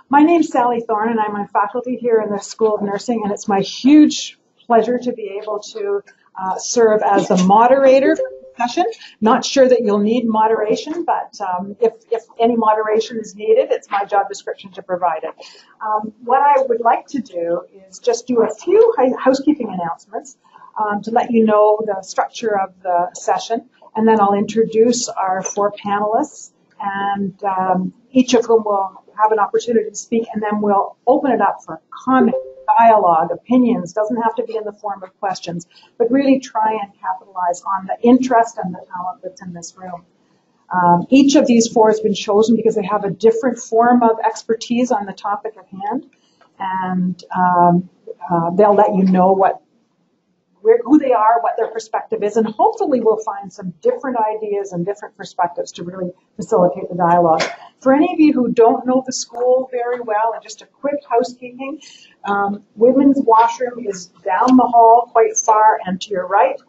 My name's Sally Thorne, and I'm on faculty here in the School of Nursing, and it's my huge pleasure to be able to serve as the moderator for the session. Not sure that you'll need moderation, but if any moderation is needed, it's my job description to provide it. What I would like to do is just do a few housekeeping announcements to let you know the structure of the session, and then I'll introduce our four panelists, and each of whom will have an opportunity to speak, and then we'll open it up for comment, dialogue, opinions. Doesn't have to be in the form of questions, but really try and capitalize on the interest and the talent that's in this room. Each of these four has been chosen because they have a different form of expertise on the topic at hand, and they'll let you know who they are, what their perspective is, and hopefully we'll find some different ideas and different perspectives to really facilitate the dialogue. For any of you who don't know the school very well, and just a quick housekeeping, women's washroom is down the hall quite far and to your right.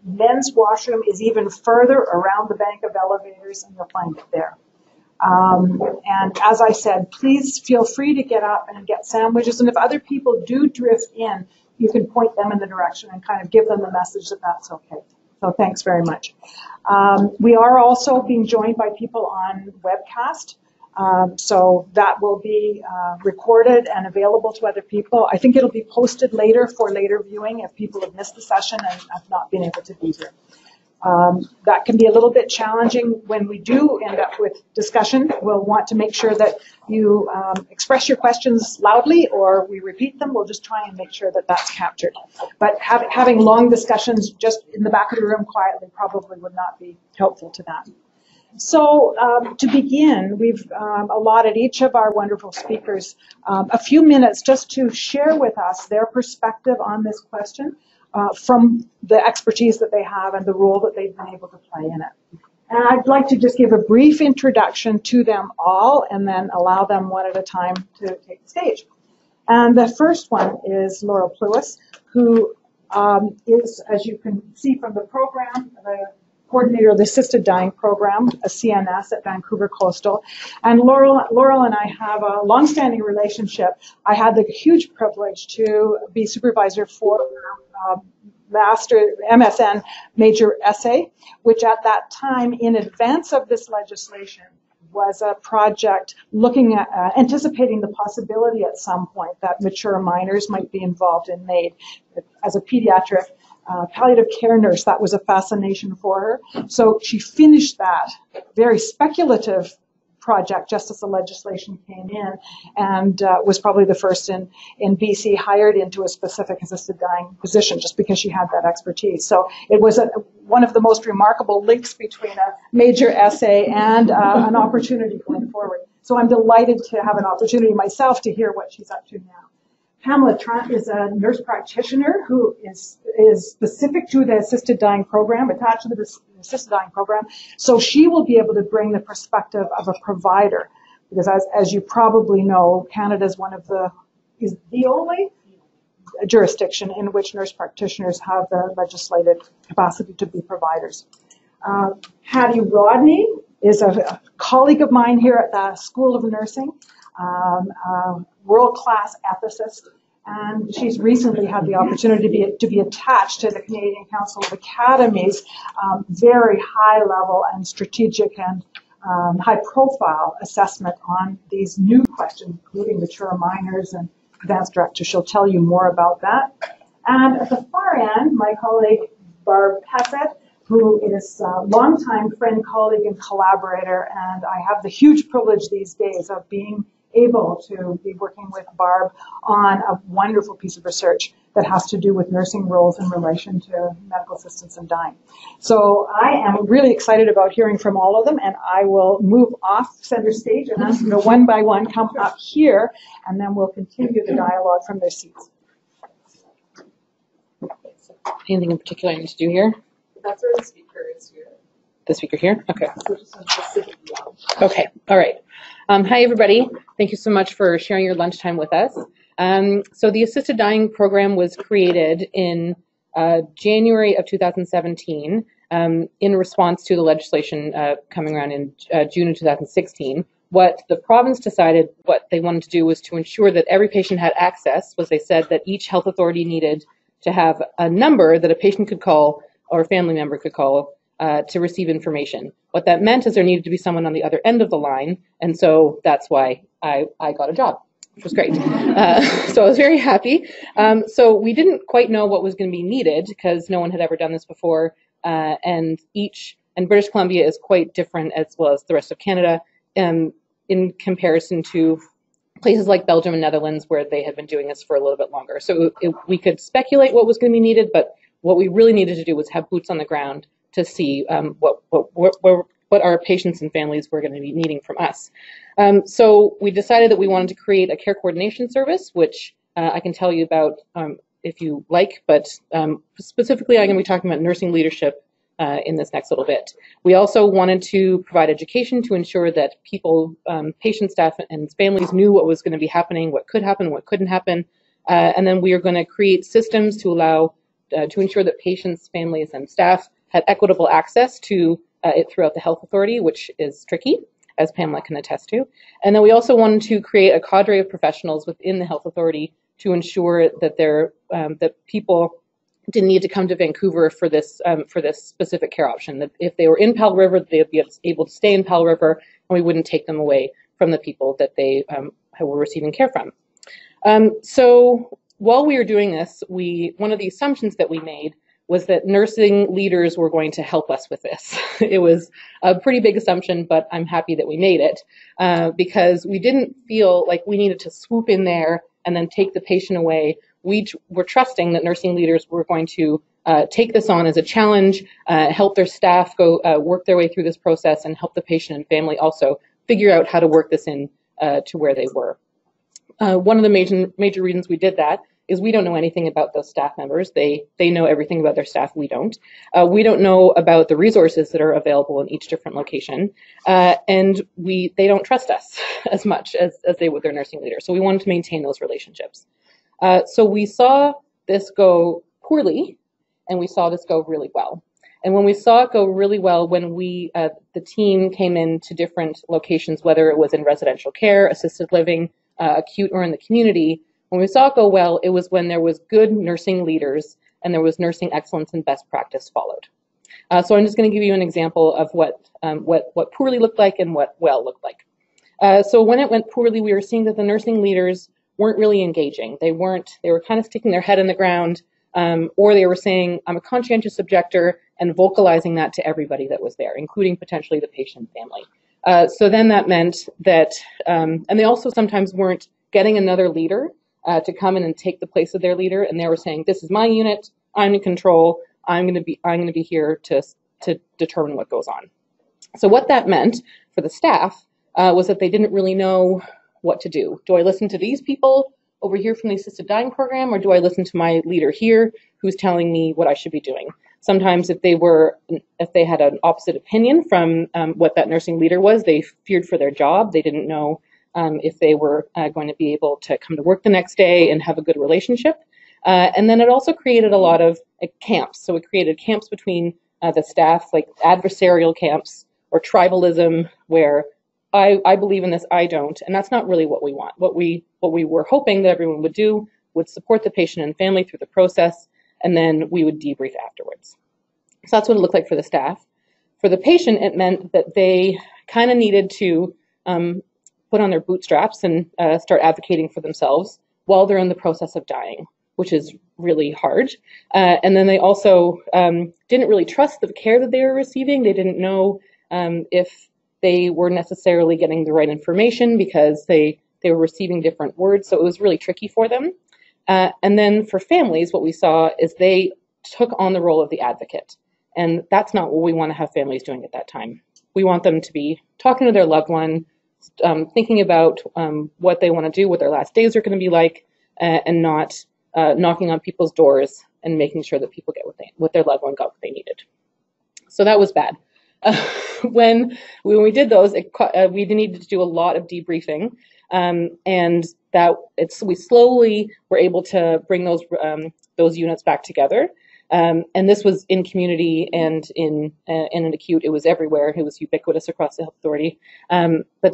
Men's washroom is even further around the bank of elevators, and you'll find it there. And as I said, please feel free to get up and get sandwiches, and if other people do drift in, you can point them in the direction and kind of give them the message that that's okay. So thanks very much. We are also being joined by people on webcast. So that will be recorded and available to other people. I think it'll be posted later for later viewing if people have missed the session and have not been able to be here. That can be a little bit challenging when we do end up with discussion. We'll want to make sure that you express your questions loudly, or we repeat them. We'll just try and make sure that that's captured. But having long discussions just in the back of the room quietly probably would not be helpful to that. So to begin, we've allotted each of our wonderful speakers a few minutes just to share with us their perspective on this question. From the expertise that they have and the role that they've been able to play in it. And I'd like to just give a brief introduction to them all and then allow them one at a time to take the stage. And the first one is Laurel Plewis, who is, as you can see from the program, the coordinator of the Assisted Dying Program, a CNS at Vancouver Coastal. And Laurel and I have a longstanding relationship. I had the huge privilege to be supervisor for MSN major essay, which at that time, in advance of this legislation, was a project looking at anticipating the possibility at some point that mature minors might be involved in MAiD. As a pediatric palliative care nurse, that was a fascination for her. So she finished that very speculative project just as the legislation came in, and was probably the first in BC hired into a specific assisted dying position just because she had that expertise. So it was one of the most remarkable links between a major essay and an opportunity going forward. So I'm delighted to have an opportunity myself to hear what she's up to now. Pamela Trent is a nurse practitioner who is specific to the assisted dying program, attached to the assisted dying program. So she will be able to bring the perspective of a provider, because as you probably know, Canada is the only jurisdiction in which nurse practitioners have the legislated capacity to be providers. Hattie Rodney is a colleague of mine here at the School of Nursing, world-class ethicist, and she's recently had the opportunity to be attached to the Canadian Council of Academies, very high-level and strategic and high-profile assessment on these new questions, including mature minors and advanced directives. She'll tell you more about that. And at the far end, my colleague Barb Pessett, who is a longtime friend, colleague, and collaborator, and I have the huge privilege these days of being able to be working with Barb on a wonderful piece of research that has to do with nursing roles in relation to medical assistance and dying. So I am really excited about hearing from all of them, and I will move off center stage and ask them to one by one come up here, and then we'll continue the dialogue from their seats. Anything in particular I need to do here? That's where the speaker is here. The speaker here? Okay. Okay, all right. Hi, everybody. Thank you so much for sharing your lunchtime with us. So the Assisted Dying Program was created in January of 2017 in response to the legislation coming around in June of 2016, what the province decided what they wanted to do was to ensure that every patient had access. Was they said that each health authority needed to have a number that a patient could call or a family member could call to receive information. What that meant is there needed to be someone on the other end of the line, and so that's why I got a job, which was great. So I was very happy. So we didn't quite know what was going to be needed because no one had ever done this before, and British Columbia is quite different as well as the rest of Canada in comparison to places like Belgium and Netherlands where they had been doing this for a little bit longer. So we could speculate what was going to be needed, but what we really needed to do was have boots on the ground to see what our patients and families were going to be needing from us. So we decided that we wanted to create a care coordination service, which I can tell you about if you like, but specifically I'm going to be talking about nursing leadership in this next little bit. We also wanted to provide education to ensure that people, patient staff and families knew what was going to be happening, what could happen, what couldn't happen. And then we are going to create systems to allow, to ensure that patients, families, and staff had equitable access to it throughout the health authority, which is tricky, as Pamela can attest to. And then we also wanted to create a cadre of professionals within the health authority to ensure that that people didn't need to come to Vancouver for this specific care option. That if they were in Powell River, they'd be able to stay in Powell River, and we wouldn't take them away from the people that they were receiving care from. So while we were doing this, one of the assumptions that we made was that nursing leaders were going to help us with this. It was a pretty big assumption, but I'm happy that we made it because we didn't feel like we needed to swoop in there and then take the patient away. We were trusting that nursing leaders were going to take this on as a challenge, help their staff go work their way through this process, and help the patient and family also figure out how to work this in to where they were. One of the major reasons we did that is we don't know anything about those staff members. They know everything about their staff. We don't. We don't know about the resources that are available in each different location, and they don't trust us as much as they would their nursing leader. So we wanted to maintain those relationships. So we saw this go poorly, and we saw this go really well. And when we saw it go really well, when the team came into different locations, whether it was in residential care, assisted living, acute, or in the community, when we saw it go well, it was when there was good nursing leaders and there was nursing excellence and best practice followed. So I'm just going to give you an example of what poorly looked like and what well looked like. So when it went poorly, we were seeing that the nursing leaders weren't really engaging. They were kind of sticking their head in the ground, or they were saying, I'm a conscientious objector, and vocalizing that to everybody that was there, including potentially the patient family. So then that meant that, and they also sometimes weren't getting another leader to come in and take the place of their leader, and they were saying, this is my unit, I'm in control, I'm going to be here to determine what goes on. So what that meant for the staff was that they didn't really know what to do. Do I listen to these people over here from the assisted dying program, or do I listen to my leader here who's telling me what I should be doing? Sometimes if they had an opposite opinion from what that nursing leader was, they feared for their job. They didn't know if they were going to be able to come to work the next day and have a good relationship. And then it also created a lot of camps. So it created camps between the staff, like adversarial camps or tribalism, where I believe in this, I don't. And that's not really what we want. What we were hoping that everyone would do would support the patient and family through the process, and then we would debrief afterwards. So that's what it looked like for the staff. For the patient, it meant that they kind of needed to put on their bootstraps and start advocating for themselves while they're in the process of dying, which is really hard. And then they also didn't really trust the care that they were receiving. They didn't know if they were necessarily getting the right information because they were receiving different words. So it was really tricky for them. And then for families, what we saw is they took on the role of the advocate. And that's not what we want to have families doing at that time. We want them to be talking to their loved one, thinking about what they want to do, what their last days are going to be like, and not knocking on people's doors and making sure that people get what their loved one got what they needed. So that was bad. When we did those, we needed to do a lot of debriefing, and we slowly were able to bring those units back together. And this was in community and in an acute. It was everywhere. It was ubiquitous across the health authority. But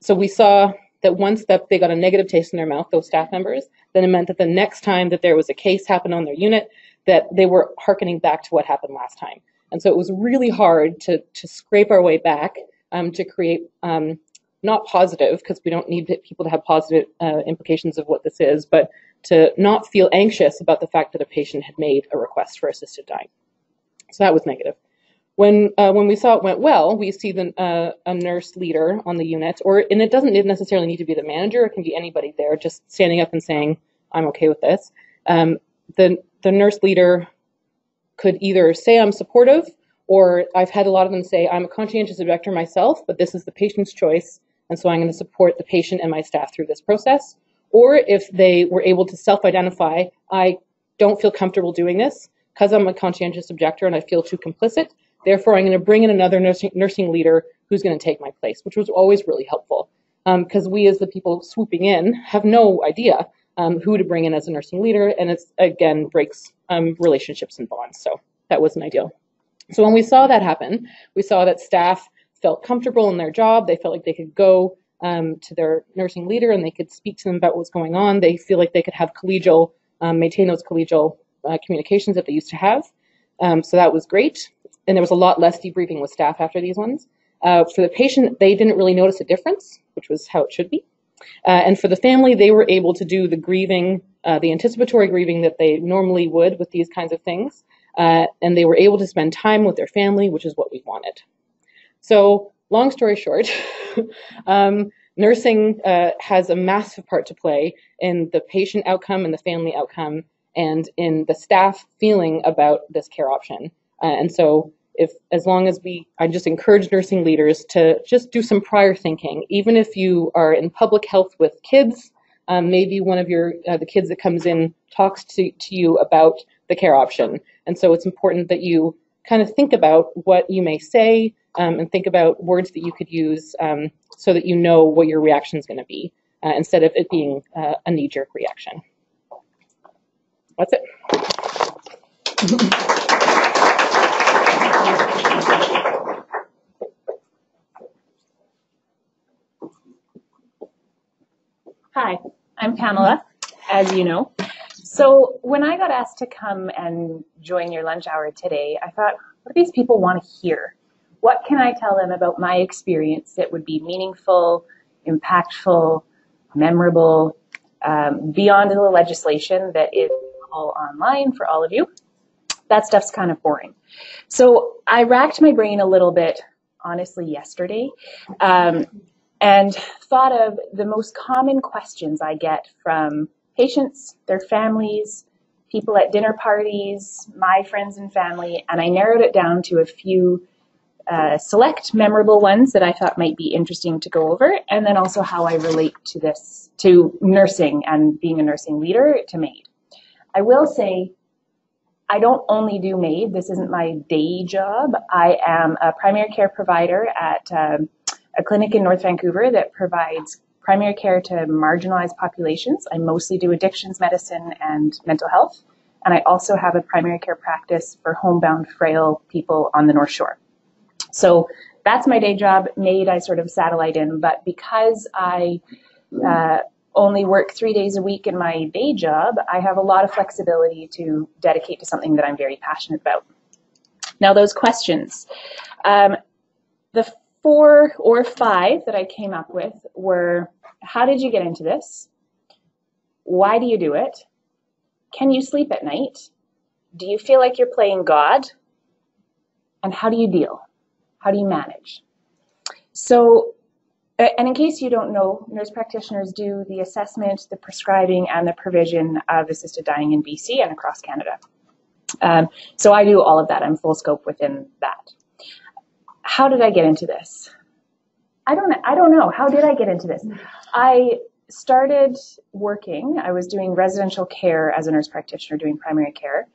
So we saw that once that they got a negative taste in their mouth, those staff members, then it meant that the next time that there was a case happen on their unit, that they were hearkening back to what happened last time. And so it was really hard to scrape our way back to create not positive, because we don't need people to have positive implications of what this is, but to not feel anxious about the fact that a patient had made a request for assisted dying. So that was negative. When we saw it went well, we see a nurse leader on the unit, and it doesn't necessarily need to be the manager, it can be anybody there, just standing up and saying, I'm okay with this. The nurse leader could either say I'm supportive, or I've had a lot of them say, I'm a conscientious objector myself, but this is the patient's choice, and so I'm going to support the patient and my staff through this process. Or if they were able to self-identify, I don't feel comfortable doing this because I'm a conscientious objector and I feel too complicit, therefore I'm going to bring in another nursing leader who's going to take my place, which was always really helpful, because we as the people swooping in have no idea who to bring in as a nursing leader, and it's, again, breaks relationships and bonds, so that wasn't ideal. So when we saw that happen, we saw that staff felt comfortable in their job, they felt like they could go to their nursing leader and they could speak to them about what's going on, they feel like they could have collegial, maintain those collegial communications that they used to have, so that was great, and there was a lot less debriefing with staff after these ones. For the patient, they didn't really notice a difference, which was how it should be. And for the family, they were able to do the grieving, the anticipatory grieving that they normally would with these kinds of things. And they were able to spend time with their family, which is what we wanted. So long story short, nursing has a massive part to play in the patient outcome and the family outcome and in the staff feeling about this care option. And so as long as I just encourage nursing leaders to just do some prior thinking, even if you are in public health with kids, maybe one of the kids that comes in talks to you about the care option. And so it's important that you kind of think about what you may say and think about words that you could use so that you know what your reaction is going to be instead of it being a knee-jerk reaction. That's it. Hi, I'm Pamela, as you know. So when I got asked to come and join your lunch hour today, I thought, what do these people want to hear? What can I tell them about my experience that would be meaningful, impactful, memorable, beyond the legislation that is all online for all of you? That stuff's kind of boring. So I racked my brain a little bit, honestly, yesterday, and thought of the most common questions I get from patients, their families, people at dinner parties, my friends and family, and I narrowed it down to a few select memorable ones that I thought might be interesting to go over, and then also how I relate to this, to nursing and being a nursing leader, to MAiD. I will say, I don't only do MAiD. This isn't my day job. I am a primary care provider at a clinic in North Vancouver that provides primary care to marginalized populations. I mostly do addictions medicine and mental health. And I also have a primary care practice for homebound frail people on the North Shore. So that's my day job. MAiD I sort of satellite in, but because I only work 3 days a week in my day job, I have a lot of flexibility to dedicate to something that I'm very passionate about. Now those questions, the 4 or 5 that I came up with were, how did you get into this? Why do you do it? Can you sleep at night? Do you feel like you're playing God? And how do you deal? How do you manage? So, and in case you don't know, nurse practitioners do the assessment, the prescribing, and the provision of assisted dying in BC and across Canada. So I do all of that. I'm full scope within that. How did I get into this? I don't know. How did I get into this? I started working. I was doing residential care as a nurse practitioner, doing primary care.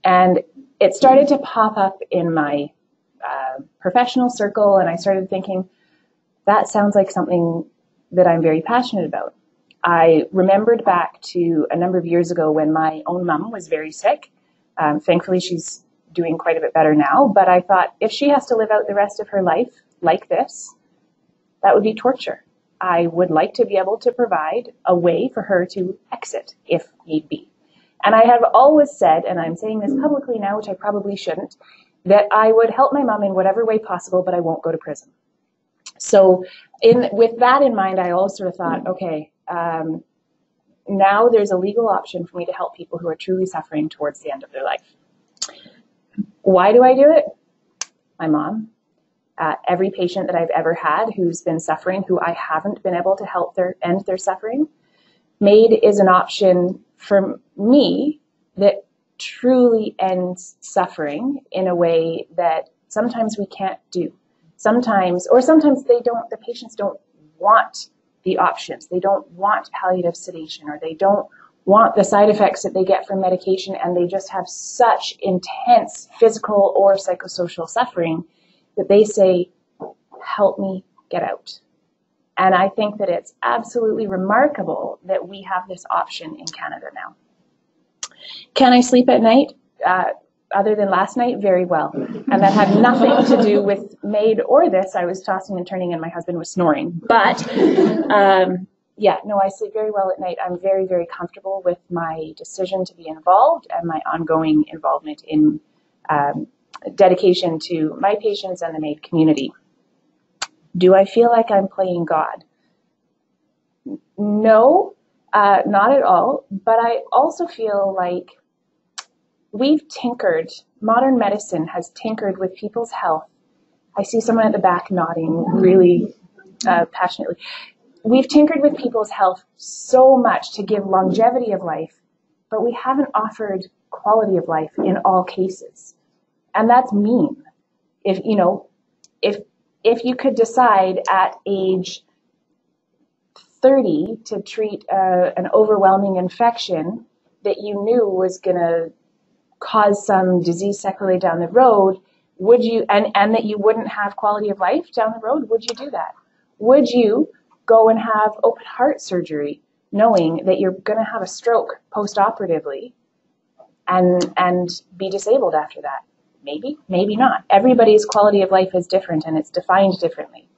And it started to pop up in my professional circle. And I started thinking, that sounds like something that I'm very passionate about. I remembered back to a number of years ago when my own mom was very sick. Thankfully, she's doing quite a bit better now. But I thought if she has to live out the rest of her life like this, that would be torture. I would like to be able to provide a way for her to exit if need be. And I have always said, and I'm saying this publicly now, which I probably shouldn't, that I would help my mom in whatever way possible, but I won't go to prison. So with that in mind, I always sort of thought, okay, now there's a legal option for me to help people who are truly suffering towards the end of their life. Why do I do it? My mom. Every patient that I've ever had who's been suffering, who I haven't been able to help end their suffering. MAiD is an option for me that truly ends suffering in a way that sometimes we can't do. Sometimes the patients don't want the options. They don't want palliative sedation, or they don't want the side effects that they get from medication, and they just have such intense physical or psychosocial suffering that they say, help me get out. And I think that it's absolutely remarkable that we have this option in Canada now. Can I sleep at night? Other than last night, very well. And that had nothing to do with MAiD or this. I was tossing and turning and my husband was snoring. But yeah, no, I sleep very well at night. I'm very, very comfortable with my decision to be involved and my ongoing involvement in dedication to my patients and the MAiD community. Do I feel like I'm playing God? No, not at all. But I also feel like we've tinkered, modern medicine has tinkered with people's health. I see someone at the back nodding really passionately. We've tinkered with people's health so much to give longevity of life, but we haven't offered quality of life in all cases. And that's mean. If you could decide at age 30 to treat an overwhelming infection that you knew was going to cause some disease sequelae down the road, would you, and that you wouldn't have quality of life down the road, would you do that? Would you go and have open heart surgery knowing that you're going to have a stroke post-operatively and be disabled after that? Maybe, maybe not. Everybody's quality of life is different and it's defined differently.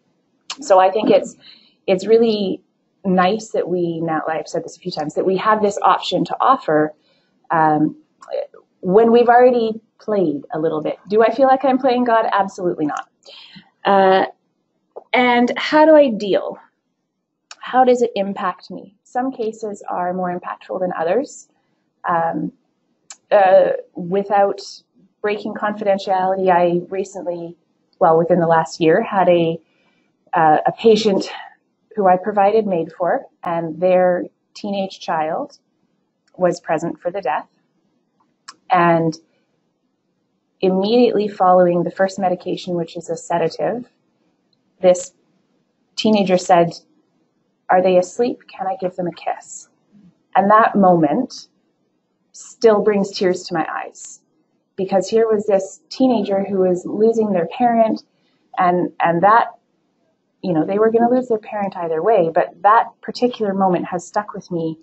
So I think it's really nice that we now, I've said this a few times, that we have this option to offer when we've already played a little bit. Do I feel like I'm playing God? Absolutely not. And how do I deal? How does it impact me? Some cases are more impactful than others. Without breaking confidentiality, I recently, within the last year, had a patient who I provided MAiD for, and their teenage child was present for the death. And immediately following the first medication, which is a sedative, this teenager said, "Are they asleep? Can I give them a kiss?" And that moment still brings tears to my eyes, because here was this teenager who was losing their parent, and that, they were going to lose their parent either way, but that particular moment has stuck with me.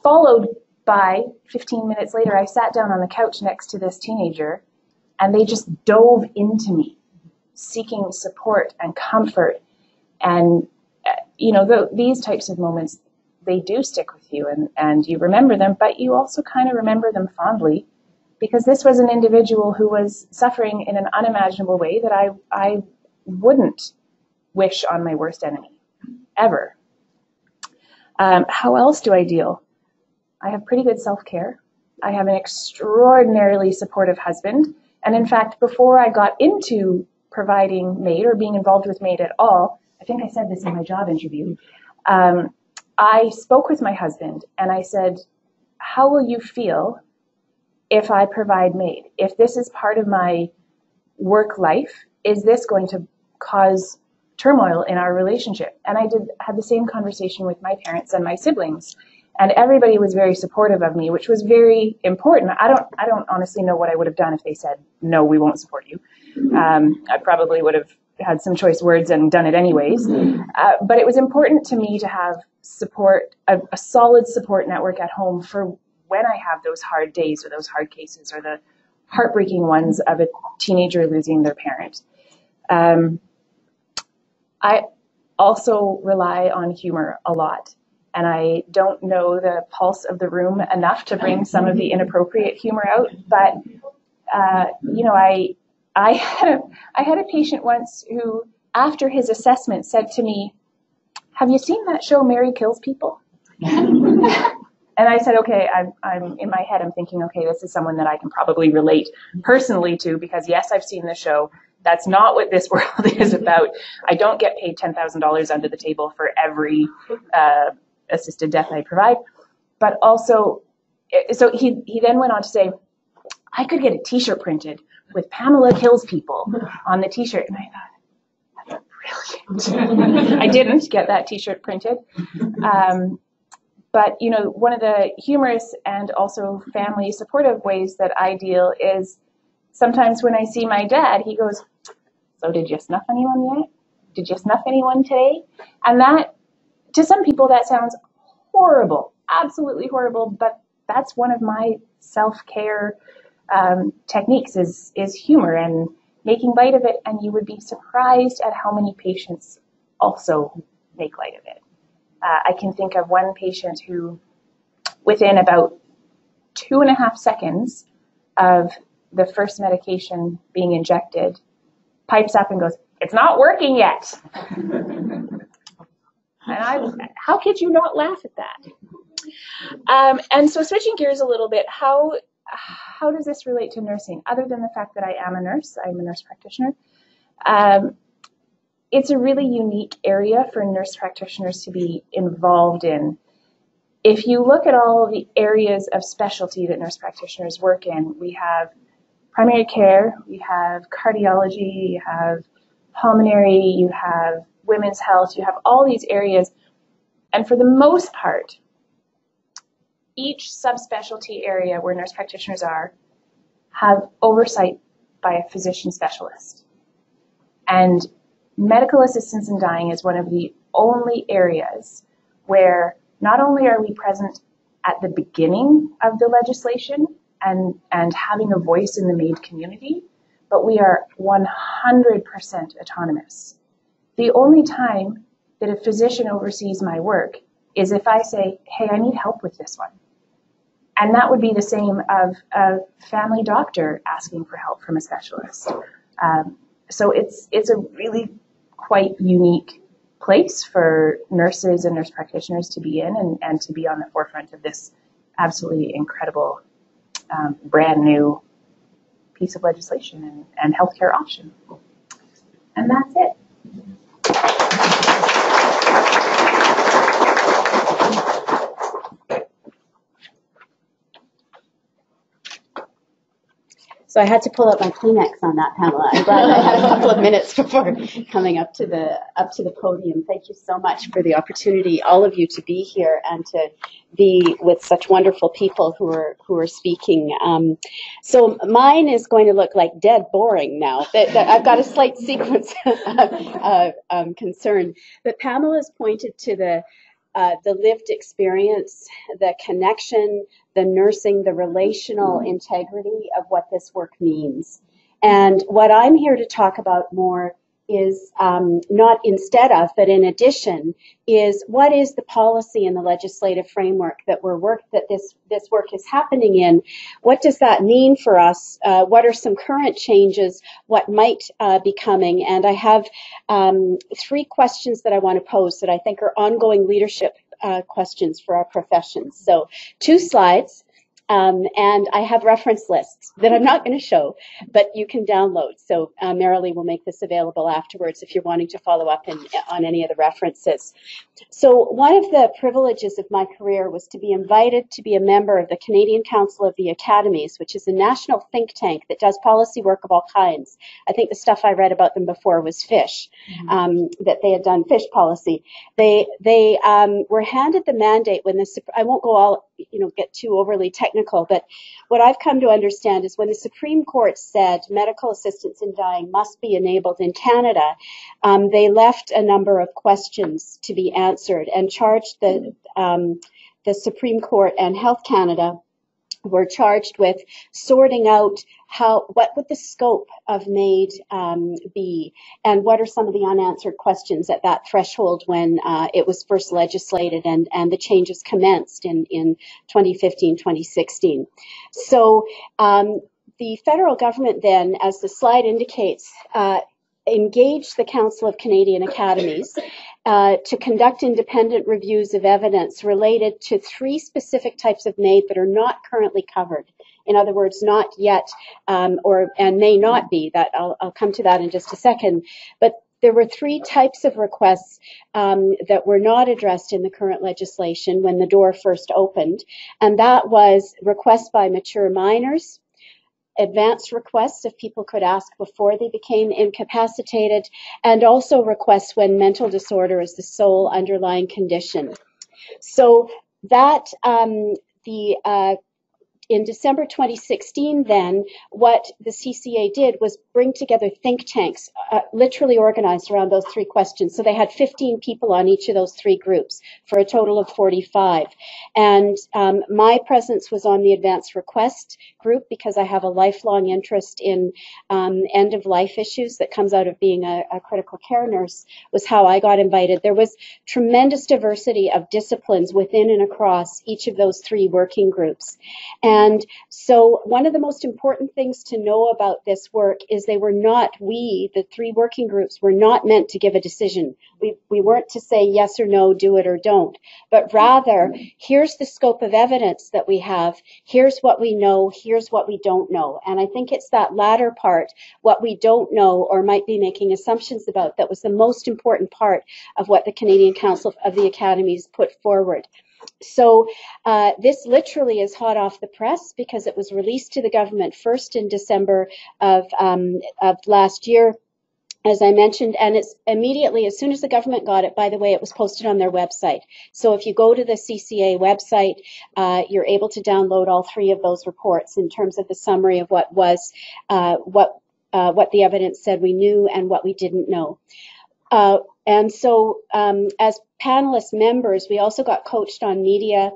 Followed by 15 minutes later, I sat down on the couch next to this teenager, and they just dove into me, seeking support and comfort. And, these types of moments, they do stick with you, and you remember them, but you also kind of remember them fondly, because this was an individual who was suffering in an unimaginable way that I wouldn't wish on my worst enemy, ever. How else do I deal? I have pretty good self-care. I have an extraordinarily supportive husband. And in fact, before I got into providing MAiD or being involved with MAiD at all, I think I said this in my job interview, I spoke with my husband and I said, how will you feel if I provide MAiD? If this is part of my work life, is this going to cause turmoil in our relationship? And I had the same conversation with my parents and my siblings. And everybody was very supportive of me, which was very important. I don't honestly know what I would have done if they said, no, we won't support you. I probably would have had some choice words and done it anyways. But it was important to me to have support, a solid support network at home for when I have those hard days or those hard cases or the heartbreaking ones of a teenager losing their parent. also rely on humor a lot. And I don't know the pulse of the room enough to bring some of the inappropriate humor out. But, you know, I had a patient once who, after his assessment, said to me, "Have you seen that show, Mary Kills People?" And I said, okay, I'm in my head, I'm thinking, okay, this is someone that I can probably relate personally to, because yes, I've seen the show. That's not what this world is about. I don't get paid $10,000 under the table for every assisted death I provide. But also, so he then went on to say, I could get a t-shirt printed with "Pamela Kills People" on the t-shirt. And I thought, that's brilliant. I didn't get that t-shirt printed. But, you know, one of the humorous and also family supportive ways that I deal is sometimes when I see my dad, he goes, "So did you snuff anyone yet? Did you snuff anyone today?" And that, to some people, that sounds horrible, absolutely horrible. But that's one of my self-care techniques is humor and making light of it. And you would be surprised at how many patients also make light of it. I can think of one patient who, within about 2.5 seconds of the first medication being injected, pipes up and goes, "It's not working yet." And how could you not laugh at that? And so switching gears a little bit, how does this relate to nursing? Other than the fact that I am a nurse, I'm a nurse practitioner. It's a really unique area for nurse practitioners to be involved in. If you look at all the areas of specialty that nurse practitioners work in, we have primary care, we have cardiology, you have pulmonary, you have women's health, you have all these areas. And for the most part, each subspecialty area where nurse practitioners are have oversight by a physician specialist. And medical assistance in dying is one of the only areas where not only are we present at the beginning of the legislation and having a voice in the MAiD community, but we are 100% autonomous. The only time that a physician oversees my work is if I say, "Hey, I need help with this one." And that would be the same of a family doctor asking for help from a specialist. So it's a really quite unique place for nurses and nurse practitioners to be in and to be on the forefront of this absolutely incredible, brand new piece of legislation and healthcare option. And that's it. So I had to pull out my Kleenex on that, Pamela. I'm glad I had a couple of minutes before coming up to the podium. Thank you so much for the opportunity, all of you, to be here and to be with such wonderful people who are speaking. So mine is going to look like dead boring now. I've got a slight sequence concern. But Pamela's pointed to the lived experience, the connection, the nursing, the relational integrity of what this work means. And what I'm here to talk about more is not instead of, but in addition, is what is the policy and the legislative framework that this work is happening in? What does that mean for us? What are some current changes? What might be coming? And I have 3 questions that I want to pose that I think are ongoing leadership questions for our profession. So 2 slides. And I have reference lists that I'm not going to show, but you can download. So Marilee will make this available afterwards if you're wanting to follow up on any of the references. So one of the privileges of my career was to be invited to be a member of the Canadian Council of the Academies, which is a national think tank that does policy work of all kinds. I think the stuff I read about them before was fish, that they had done fish policy. They were handed the mandate when I won't go all, get too overly technical, but what I've come to understand is when the Supreme Court said medical assistance in dying must be enabled in Canada, they left a number of questions to be answered and charged the Supreme Court and Health Canada were charged with sorting out what would the scope of MAiD be, and what are some of the unanswered questions at that threshold when it was first legislated and the changes commenced in 2015, 2016. So the federal government then, as the slide indicates, engaged the Council of Canadian Academies to conduct independent reviews of evidence related to 3 specific types of MAiD that are not currently covered. In other words, not yet, and may not be. That I'll come to that in just a second. But there were 3 types of requests that were not addressed in the current legislation when the door first opened, and that was requests by mature minors, advanced requests if people could ask before they became incapacitated, and also requests when mental disorder is the sole underlying condition. So that in December 2016, then, what the CCA did was bring together think tanks, literally organized around those 3 questions. So they had 15 people on each of those 3 groups for a total of 45. And my presence was on the advanced request group because I have a lifelong interest in end-of-life issues that comes out of being a critical care nurse, was how I got invited. There was tremendous diversity of disciplines within and across each of those 3 working groups. And so one of the most important things to know about this work is the 3 working groups were not meant to give a decision. We weren't to say yes or no, do it or don't, but rather, here's the scope of evidence that we have, here's what we know, here's what we don't know. And I think it's that latter part, what we don't know or might be making assumptions about, that was the most important part of what the Canadian Council of the Academies put forward. So this literally is hot off the press because it was released to the government first in December of last year, as I mentioned, and it's immediately, as soon as the government got it, by the way, it was posted on their website. So if you go to the CCA website, you're able to download all 3 of those reports in terms of the summary of what the evidence said we knew and what we didn't know. And so as panelist members, we also got coached on media,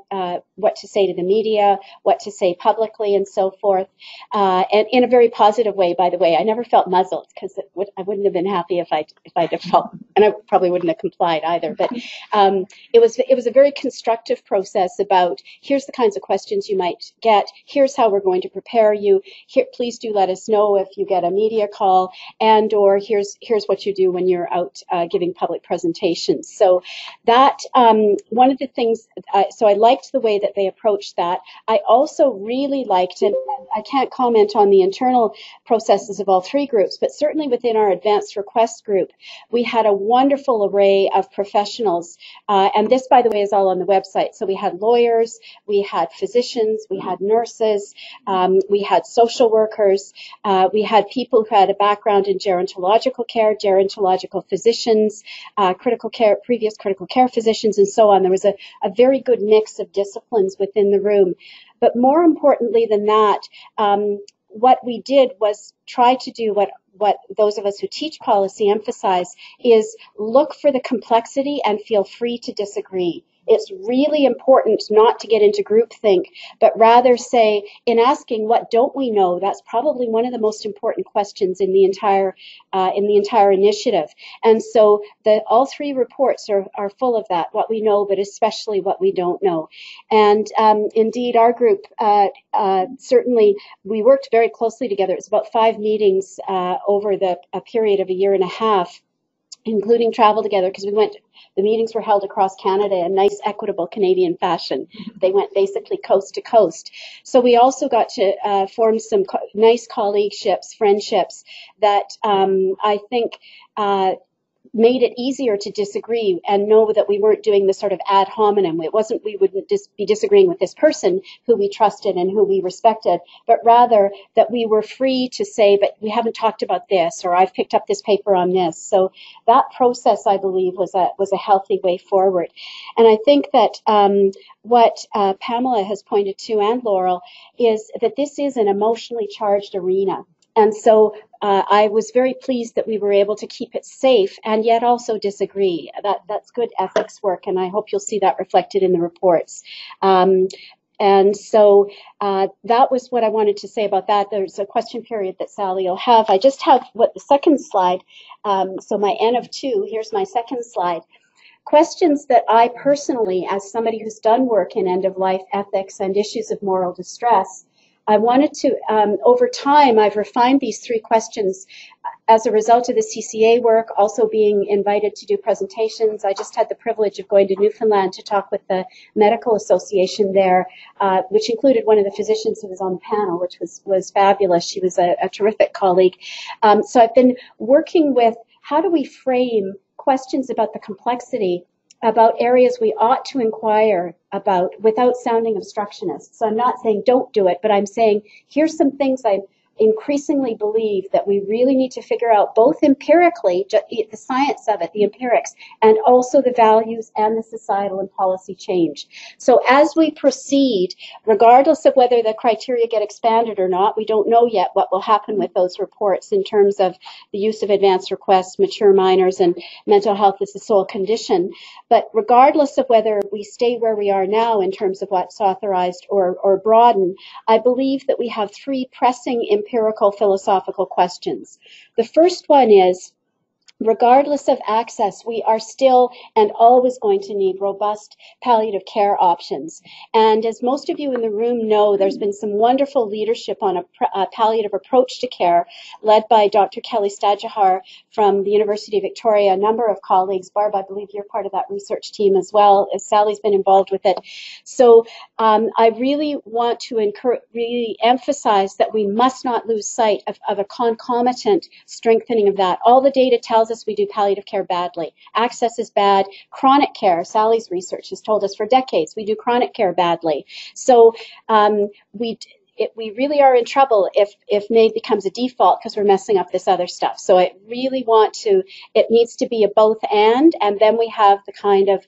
what to say to the media, what to say publicly, and so forth, and in a very positive way, by the way. I never felt muzzled because I wouldn't have been happy if I'd have felt, and I probably wouldn't have complied either. But it was a very constructive process about, here's the kinds of questions you might get, here's how we're going to prepare you, here, please do let us know if you get a media call, and or here's what you do when you're out giving public presentations. So that one of the things, so I liked the way that they approached that. I also really liked, and I can't comment on the internal processes of all 3 groups, but certainly within our advanced request group, we had a wonderful array of professionals. And this, by the way, is all on the website. So we had lawyers, we had physicians, we had nurses, we had social workers, we had people who had a background in gerontological care, gerontological physicians, previous critical care physicians, and so on. There was a very good mix of disciplines within the room. But more importantly than that, what we did was try to do what those of us who teach policy emphasize, is look for the complexity and feel free to disagree. It's really important not to get into groupthink, but rather say, in asking what don't we know, that's probably one of the most important questions in the entire initiative. And so all 3 reports are full of that, what we know, but especially what we don't know. And indeed, our group, certainly, we worked very closely together. It was about 5 meetings over a period of a year and a half, including travel together, because the meetings were held across Canada in nice, equitable Canadian fashion. They went basically coast to coast. So we also got to form some nice colleagueships, friendships that I think made it easier to disagree and know that we weren't doing this sort of ad hominem. It wasn't we wouldn't be disagreeing with this person who we trusted and who we respected, but rather that we were free to say, but we haven't talked about this, or I've picked up this paper on this. So that process, I believe, was a healthy way forward. And I think that what Pamela has pointed to, and Laurel, is that this is an emotionally charged arena. And so I was very pleased that we were able to keep it safe and yet also disagree. That's good ethics work, and I hope you'll see that reflected in the reports. And so that was what I wanted to say about that. There's a question period that Sally will have. I just have the second slide. So my N of 2, here's my second slide. Questions that I personally, as somebody who's done work in end-of-life ethics and issues of moral distress, I wanted to, over time, I've refined these 3 questions as a result of the CCA work, also being invited to do presentations. I just had the privilege of going to Newfoundland to talk with the medical association there, which included one of the physicians who was on the panel, which was fabulous. She was a terrific colleague. So I've been working with how do we frame questions about the complexity, about areas we ought to inquire about without sounding obstructionist. So I'm not saying don't do it, but I'm saying here's some things I increasingly believe that we really need to figure out, both empirically, the science of it, the empirics, and also the values and the societal and policy change. So as we proceed, regardless of whether the criteria get expanded or not, we don't know yet what will happen with those reports in terms of the use of advanced requests, mature minors, and mental health as the sole condition. But regardless of whether we stay where we are now in terms of what's authorized or broaden, I believe that we have 3 pressing empirical philosophical questions. The first one is, regardless of access, we are still and always going to need robust palliative care options. And as most of you in the room know, there's been some wonderful leadership on a palliative approach to care led by Dr. Kelly Stadjahar from the University of Victoria, a number of colleagues. Barb, I believe you're part of that research team as well, as Sally's been involved with it. So I really want to really emphasize that we must not lose sight of a concomitant strengthening of that. All the data tells us we do palliative care badly. Access is bad. Chronic care, Sally's research has told us for decades, we do chronic care badly. So we really are in trouble if MAiD becomes a default because we're messing up this other stuff. So I really want to, it needs to be a both and then we have the kind of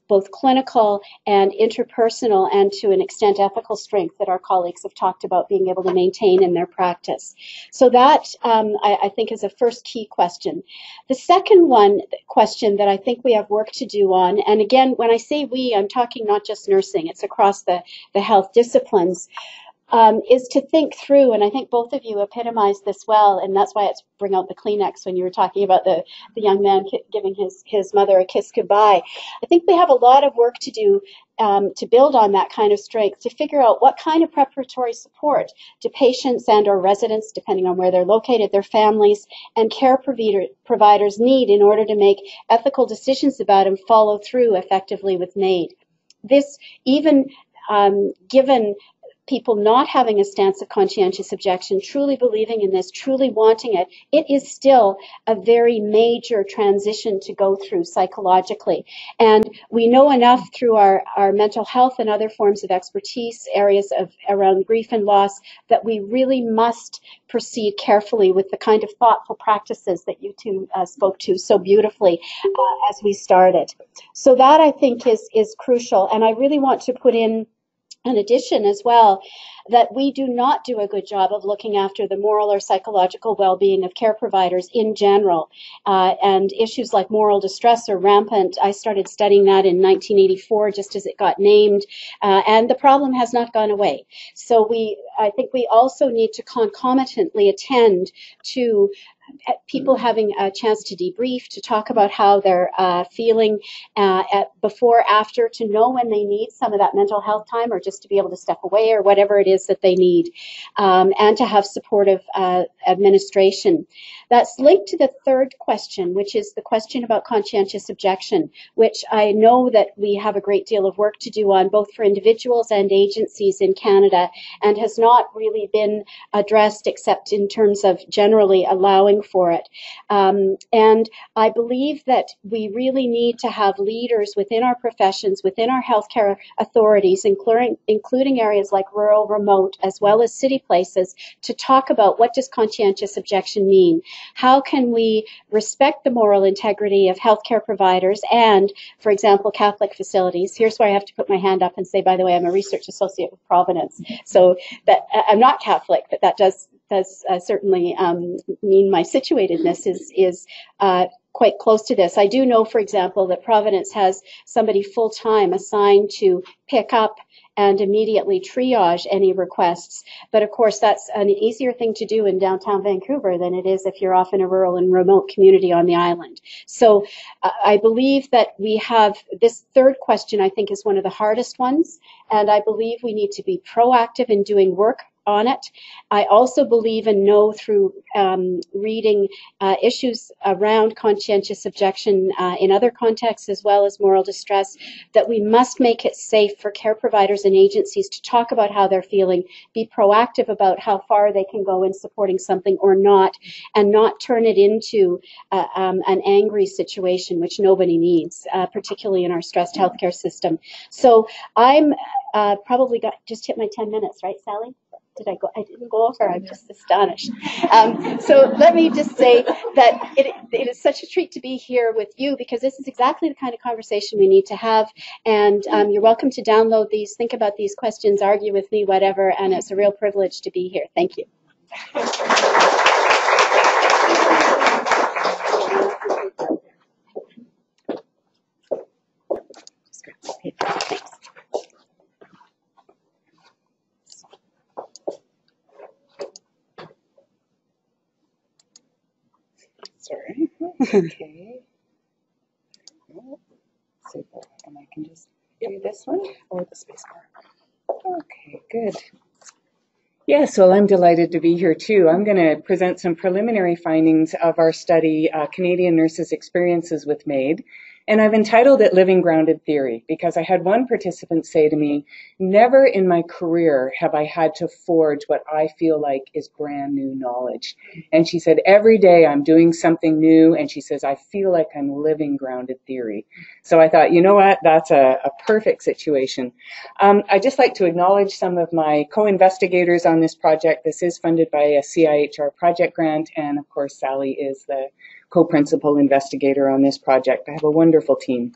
both clinical and interpersonal and to an extent ethical strength that our colleagues have talked about being able to maintain in their practice. So that I think is a first key question. The second question that I think we have work to do on, and again, when I say we, I'm talking not just nursing, it's across the health disciplines, is to think through, and I think both of you epitomized this well, and that's why it's bring out the Kleenex when you were talking about the young man giving his mother a kiss goodbye. I think we have a lot of work to do to build on that kind of strength, to figure out what kind of preparatory support do patients and or residents, depending on where they're located, their families and care providers need in order to make ethical decisions about and follow through effectively with MAiD. This, even given people not having a stance of conscientious objection, truly believing in this, truly wanting it, it is still a very major transition to go through psychologically. And we know enough through our mental health and other forms of expertise, areas around grief and loss, that we really must proceed carefully with the kind of thoughtful practices that you two spoke to so beautifully as we started. So that, I think, is crucial. And I really want to put in an addition as well, that we do not do a good job of looking after the moral or psychological well-being of care providers in general. And issues like moral distress are rampant. I started studying that in 1984, just as it got named, and the problem has not gone away. So I think we also need to concomitantly attend to people having a chance to debrief, to talk about how they're feeling before, after, to know when they need some of that mental health time or just to be able to step away or whatever it is that they need, and to have supportive administration. That's linked to the third question, which is the question about conscientious objection, which I know that we have a great deal of work to do on, both for individuals and agencies in Canada, and has not really been addressed except in terms of generally allowing for it. And I believe that we really need to have leaders within our professions, within our healthcare authorities, including areas like rural, remote, as well as city places, to talk about what does conscientious objection mean? How can we respect the moral integrity of healthcare providers and, for example, Catholic facilities? Here's where I have to put my hand up and say, by the way, I'm a research associate with Providence. So that I'm not Catholic, but that does certainly mean my situatedness is quite close to this. I do know, for example, that Providence has somebody full-time assigned to pick up and immediately triage any requests. But of course, that's an easier thing to do in downtown Vancouver than it is if you're off in a rural and remote community on the island. So I believe that we have this third question, I think, is one of the hardest ones. And I believe we need to be proactive in doing work on it. I also believe and know through reading issues around conscientious objection in other contexts as well as moral distress, that we must make it safe for care providers and agencies to talk about how they're feeling, be proactive about how far they can go in supporting something or not, and not turn it into an angry situation, which nobody needs, particularly in our stressed healthcare system. So I'm probably just hit my 10 minutes, right, Sally? Did I go? I didn't go over. I'm just astonished. So let me just say that it is such a treat to be here with you, because this is exactly the kind of conversation we need to have. And you're welcome to download these, think about these questions, argue with me, whatever. And it's a real privilege to be here. Thank you. Thanks. Sorry. Okay. Super. And I can just do this one or the space bar. Okay, good. Yes, well, I'm delighted to be here too. I'm going to present some preliminary findings of our study, Canadian Nurses' Experiences with MAiD. And I've entitled it Living Grounded Theory, because I had one participant say to me, never in my career have I had to forge what I feel like is brand new knowledge. And she said, every day I'm doing something new. And she says, I feel like I'm living grounded theory. So I thought, you know what, that's a perfect situation. I'd just like to acknowledge some of my co-investigators on this project. This is funded by a CIHR project grant. And of course, Sally is the co-principal investigator on this project. I have a wonderful team.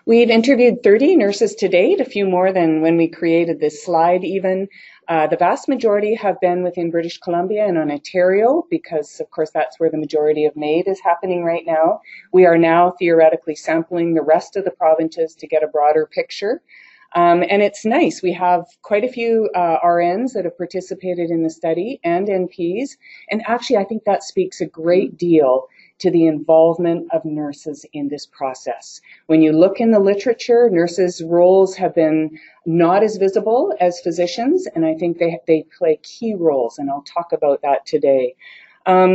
We've interviewed 30 nurses to date, a few more than when we created this slide even. The vast majority have been within British Columbia and on Ontario, because of course that's where the majority of MAiD is happening right now. We are now theoretically sampling the rest of the provinces to get a broader picture. And it's nice. We have quite a few RNs that have participated in the study and NPs. And actually, I think that speaks a great deal to the involvement of nurses in this process. When you look in the literature, nurses' roles have been not as visible as physicians, and I think they play key roles, and I'll talk about that today.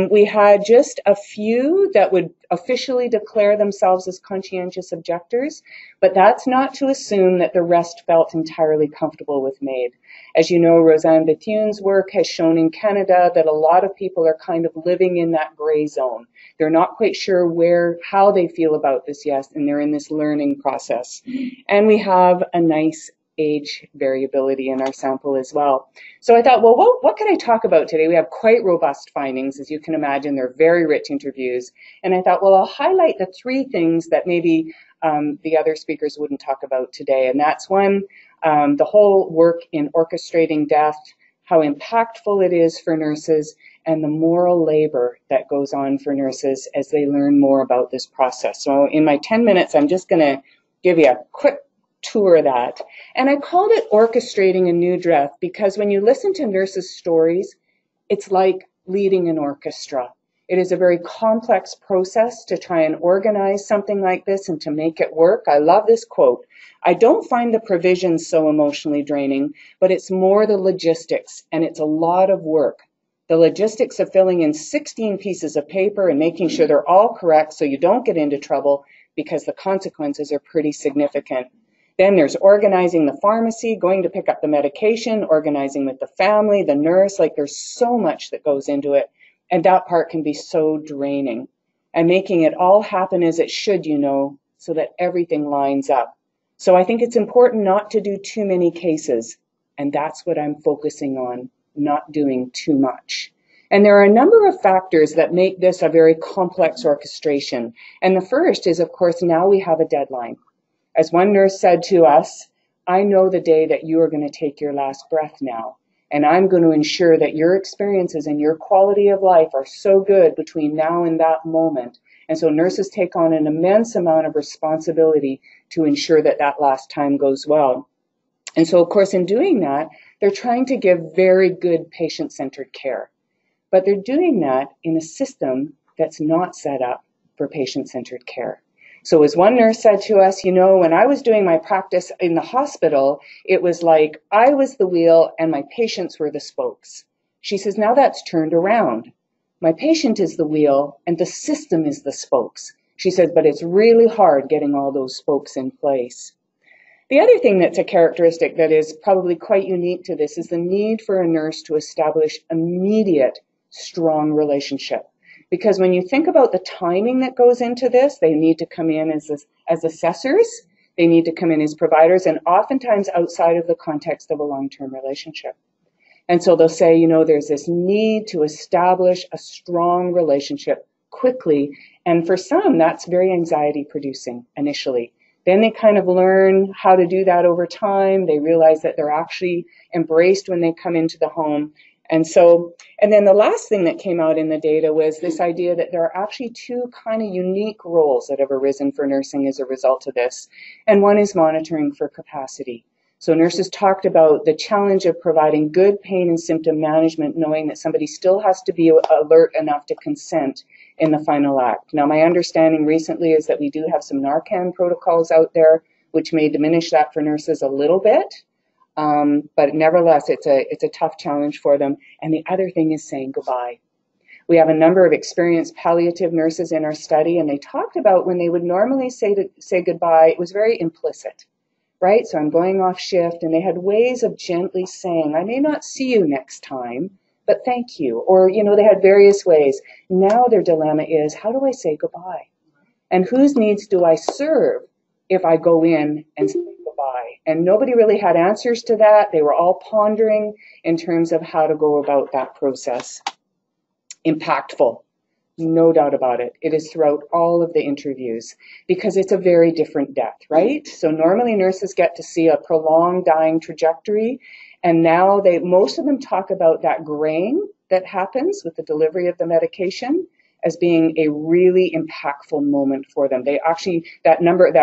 We had just a few that would officially declare themselves as conscientious objectors, but that's not to assume that the rest felt entirely comfortable with MAiD. As you know, Roseanne Bethune's work has shown in Canada that a lot of people are kind of living in that gray zone. They're not quite sure how they feel about this yet, and they're in this learning process. And we have a nice age variability in our sample as well. So I thought, well, what can I talk about today? We have quite robust findings, as you can imagine. They're very rich interviews. And I thought, well, I'll highlight the three things that maybe the other speakers wouldn't talk about today. And that's one, the whole work in orchestrating death, how impactful it is for nurses, and the moral labor that goes on for nurses as they learn more about this process. So in my 10 minutes, I'm just going to give you a quick tour of that. And I called it Orchestrating a New Death because when you listen to nurses' stories, it's like leading an orchestra. It is a very complex process to try and organize something like this and to make it work. I love this quote. I don't find the provisions so emotionally draining, but it's more the logistics, and it's a lot of work. The logistics of filling in 16 pieces of paper and making sure they're all correct so you don't get into trouble, because the consequences are pretty significant. Then there's organizing the pharmacy, going to pick up the medication, organizing with the family, the nurse. Like, there's so much that goes into it. And that part can be so draining. And making it all happen as it should, you know, so that everything lines up. So I think it's important not to do too many cases. And that's what I'm focusing on, not doing too much. And there are a number of factors that make this a very complex orchestration. And the first is, of course, now we have a deadline. As one nurse said to us, I know the day that you are going to take your last breath now. And I'm going to ensure that your experiences and your quality of life are so good between now and that moment. And so nurses take on an immense amount of responsibility to ensure that that last time goes well. And so, of course, in doing that, they're trying to give very good patient-centered care. But they're doing that in a system that's not set up for patient-centered care. So as one nurse said to us, you know, when I was doing my practice in the hospital, it was like I was the wheel and my patients were the spokes. She says, now that's turned around. My patient is the wheel and the system is the spokes. She said, but it's really hard getting all those spokes in place. The other thing that's a characteristic that is probably quite unique to this is the need for a nurse to establish immediate, strong relationship. Because when you think about the timing that goes into this, they need to come in as assessors, they need to come in as providers, and oftentimes outside of the context of a long-term relationship. And so they'll say, you know, there's this need to establish a strong relationship quickly. And for some, that's very anxiety producing initially. Then they kind of learn how to do that over time. They realize that they're actually embraced when they come into the home. And then the last thing that came out in the data was this idea that there are actually two kind of unique roles that have arisen for nursing as a result of this. And one is monitoring for capacity. So nurses talked about the challenge of providing good pain and symptom management, knowing that somebody still has to be alert enough to consent in the final act. Now, my understanding recently is that we do have some Narcan protocols out there, which may diminish that for nurses a little bit. But nevertheless, it's a tough challenge for them. And the other thing is saying goodbye. We have a number of experienced palliative nurses in our study, and they talked about when they would normally say goodbye, it was very implicit, right? So I'm going off shift, and they had ways of gently saying, I may not see you next time, but thank you. Or, you know, they had various ways. Now their dilemma is, how do I say goodbye? And whose needs do I serve if I go in and say goodbye? And nobody really had answers to that. They were all pondering in terms of how to go about that process. Impactful, no doubt about it. It is throughout all of the interviews because it's a very different death, right? So normally nurses get to see a prolonged dying trajectory, and now most of them talk about that graying that happens with the delivery of the medication as being a really impactful moment for them. They actually, that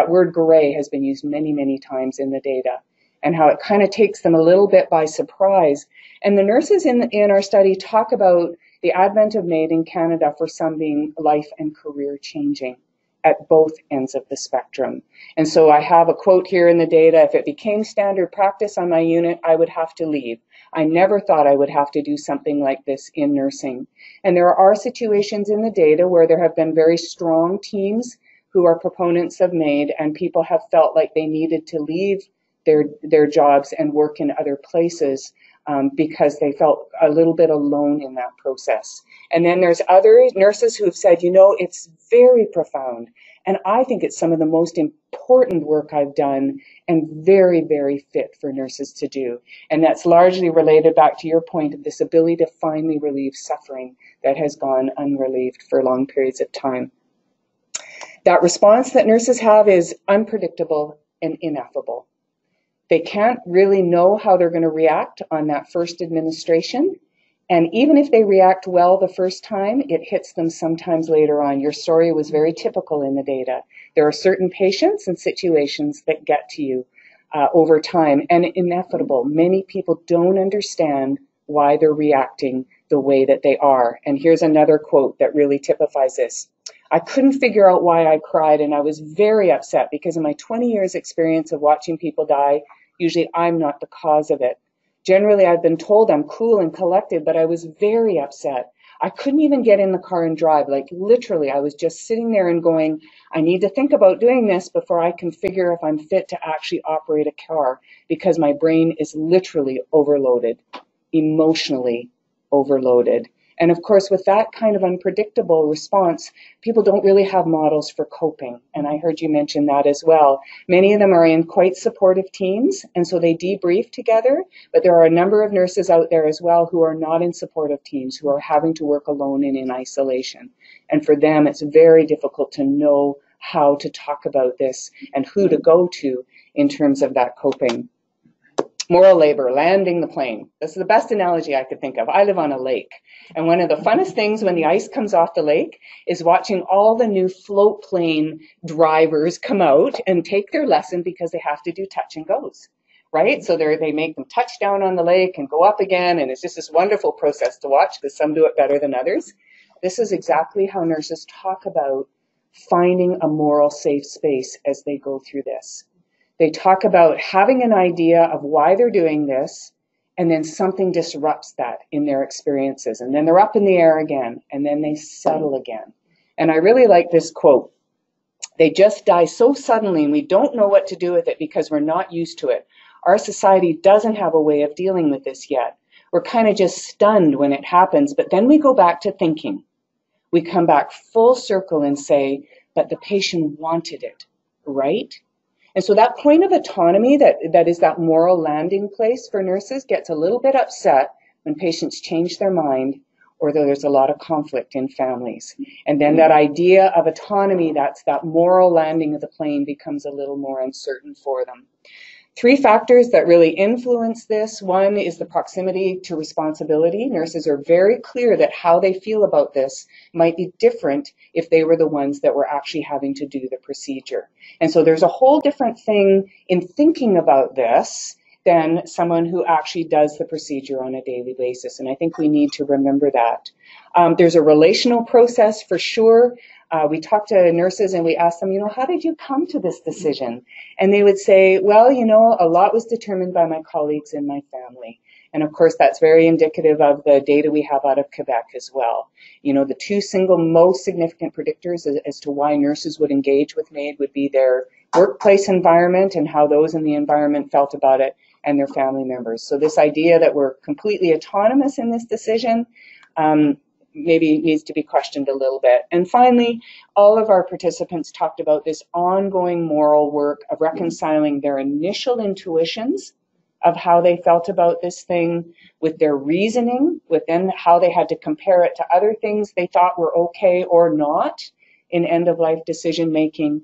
word gray has been used many, many times in the data, and how it kind of takes them a little bit by surprise. And the nurses in our study talk about the advent of MAiD in Canada for some being life and career changing at both ends of the spectrum. And so I have a quote here in the data, if it became standard practice on my unit, I would have to leave. I never thought I would have to do something like this in nursing. And there are situations in the data where there have been very strong teams who are proponents of MAiD, and people have felt like they needed to leave their jobs and work in other places because they felt a little bit alone in that process. And then there's other nurses who have said, you know, it's very profound. And I think it's some of the most important work I've done and very, very fit for nurses to do. And that's largely related back to your point of this ability to finally relieve suffering that has gone unrelieved for long periods of time. That response that nurses have is unpredictable and ineffable. They can't really know how they're going to react on that first administration. And even if they react well the first time, it hits them sometimes later on. Your story was very typical in the data. There are certain patients and situations that get to you over time, and inevitable. Many people don't understand why they're reacting the way that they are. And here's another quote that really typifies this. I couldn't figure out why I cried, and I was very upset because in my 20 years experience of watching people die, usually I'm not the cause of it. Generally, I've been told I'm cool and collected, but I was very upset. I couldn't even get in the car and drive. Like literally, I was just sitting there and going, I need to think about doing this before I can figure if I'm fit to actually operate a car, because my brain is literally overloaded, emotionally overloaded. And of course, with that kind of unpredictable response, people don't really have models for coping. And I heard you mention that as well. Many of them are in quite supportive teams, and so they debrief together. But there are a number of nurses out there as well who are not in supportive teams, who are having to work alone and in isolation. And for them, it's very difficult to know how to talk about this and who to go to in terms of that coping. Moral labor, landing the plane. This is the best analogy I could think of. I live on a lake. And one of the funnest things when the ice comes off the lake is watching all the new float plane drivers come out and take their lesson because they have to do touch and goes, right? So they make them touch down on the lake and go up again. And it's just this wonderful process to watch because some do it better than others. This is exactly how nurses talk about finding a moral safe space as they go through this. They talk about having an idea of why they're doing this, and then something disrupts that in their experiences. And then they're up in the air again, and then they settle again. And I really like this quote. They just die so suddenly, and we don't know what to do with it because we're not used to it. Our society doesn't have a way of dealing with this yet. We're kind of just stunned when it happens, but then we go back to thinking. We come back full circle and say, but the patient wanted it, right? And so that point of autonomy that is that moral landing place for nurses gets a little bit upset when patients change their mind or there's a lot of conflict in families. And then that idea of autonomy, that's that moral landing of the plane, becomes a little more uncertain for them. 3 factors that really influence this. One is the proximity to responsibility. Nurses are very clear that how they feel about this might be different if they were the ones that were actually having to do the procedure. And so there's a whole different thing in thinking about this than someone who actually does the procedure on a daily basis. And I think we need to remember that. There's a relational process for sure. We talked to nurses and we asked them, how did you come to this decision? And they would say, well, a lot was determined by my colleagues and my family. And of course, that's very indicative of the data we have out of Quebec as well. The 2 single most significant predictors as to why nurses would engage with MAiD would be their workplace environment and how those in the environment felt about it, and their family members. So this idea that we're completely autonomous in this decision, maybe needs to be questioned a little bit. And finally, all of our participants talked about this ongoing moral work of reconciling their initial intuitions of how they felt about this thing with their reasoning, with then how they had to compare it to other things they thought were okay or not in end-of-life decision-making,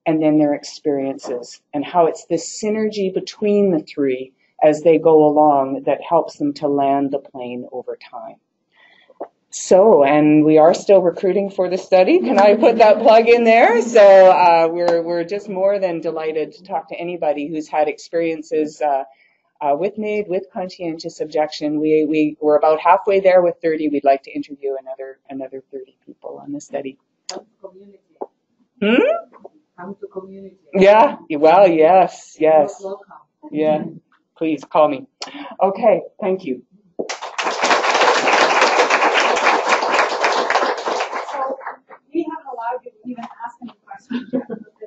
and then their experiences, and how it's this synergy between the 3 as they go along that helps them to land the plane over time. So, and we are still recruiting for the study. Can I put that plug in there? So we're just more than delighted to talk to anybody who's had experiences with MAiD, with conscientious objection. We're about halfway there with 30. We'd like to interview another 30 people on the study. Come to community. Come to community. Yeah, well, yes. Yeah, please call me. Okay, thank you. We haven't allowed you to even ask any questions yet.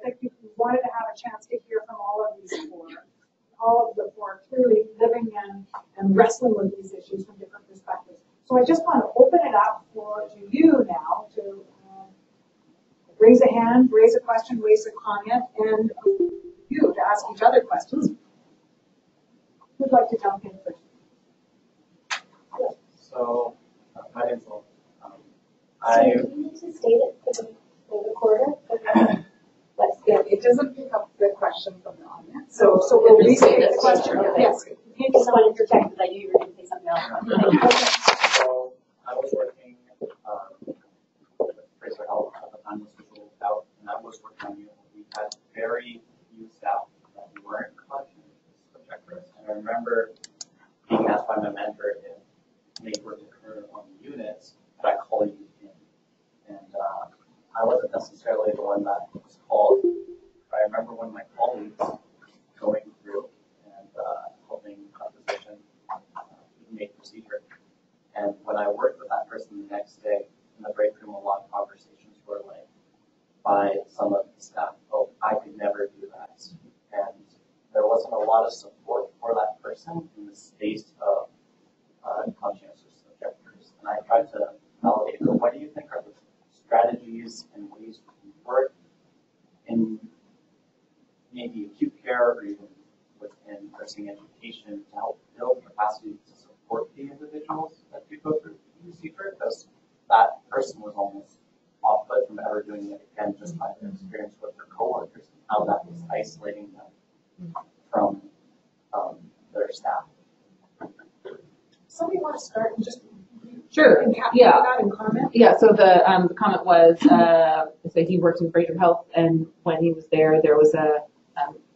I think we wanted to have a chance to hear from all of these 4. All of the 4 clearly living and wrestling with these issues from different perspectives. So I just want to open it up to you now to raise a hand, raise a question, raise a comment, and you to ask each other questions. Who'd like to jump in first? So, my name's Thorne. So you need to state it for the recorder. Yeah, it doesn't pick up the question from the audience. So we'll restate the question. Yes. I just wanted to check because I knew you were going to say something else. So, I was working with Fraser Health at the time this was rolled out, and I was working on it. We had very few staff that weren't conscientious objectors. And I remember being asked by my mentor if MAiD were to occur on the units, could I call you in? And I wasn't necessarily the one that was called. I remember one of my colleagues going through and helping a physician make procedure. And when I worked with that person the next day in the break room, a lot of conversations were like by some of the staff, oh, I could never do that. And there wasn't a lot of support for that person in the space of conscientious objectors. And I tried to validate, so what do you think are the strategies and ways we can work in maybe acute care or even within nursing education to help build capacity to support the individuals that do go through the procedure, because that person was almost off put from ever doing it again just by their experience with their coworkers and how that was isolating them from their staff. Somebody want to start and just Sure. encapsulate Yeah. that and comment? Yeah, so the comment was, so he worked in Fraser Health, and when he was there was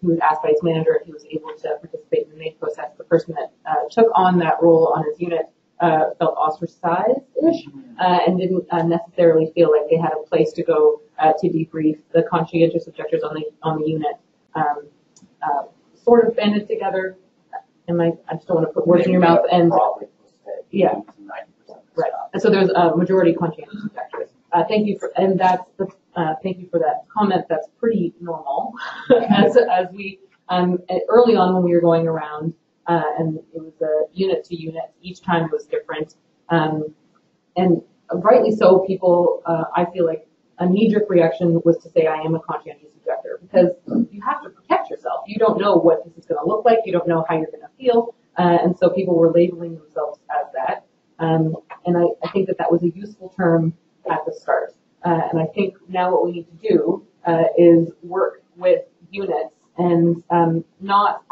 he was asked by his manager if he was able to participate in the MAiD process. The person that took on that role on his unit felt ostracized-ish and didn't necessarily feel like they had a place to go to debrief. The conscientious objectors on the unit sort of banded together. I just don't want to put words in your mouth. And yeah. Right, and so there's a majority conscientious objectors. Thank you for that comment. That's pretty normal. as we early on when we were going around, and it was unit to unit. Each time was different, and rightly so. People, I feel like a knee-jerk reaction was to say, "I am a conscientious objector," because you have to protect yourself. You don't know what this is going to look like. You don't know how you're going to feel, and so people were labeling themselves as that. And I think that was a useful term at the start. And I think now what we need to do is work with units and not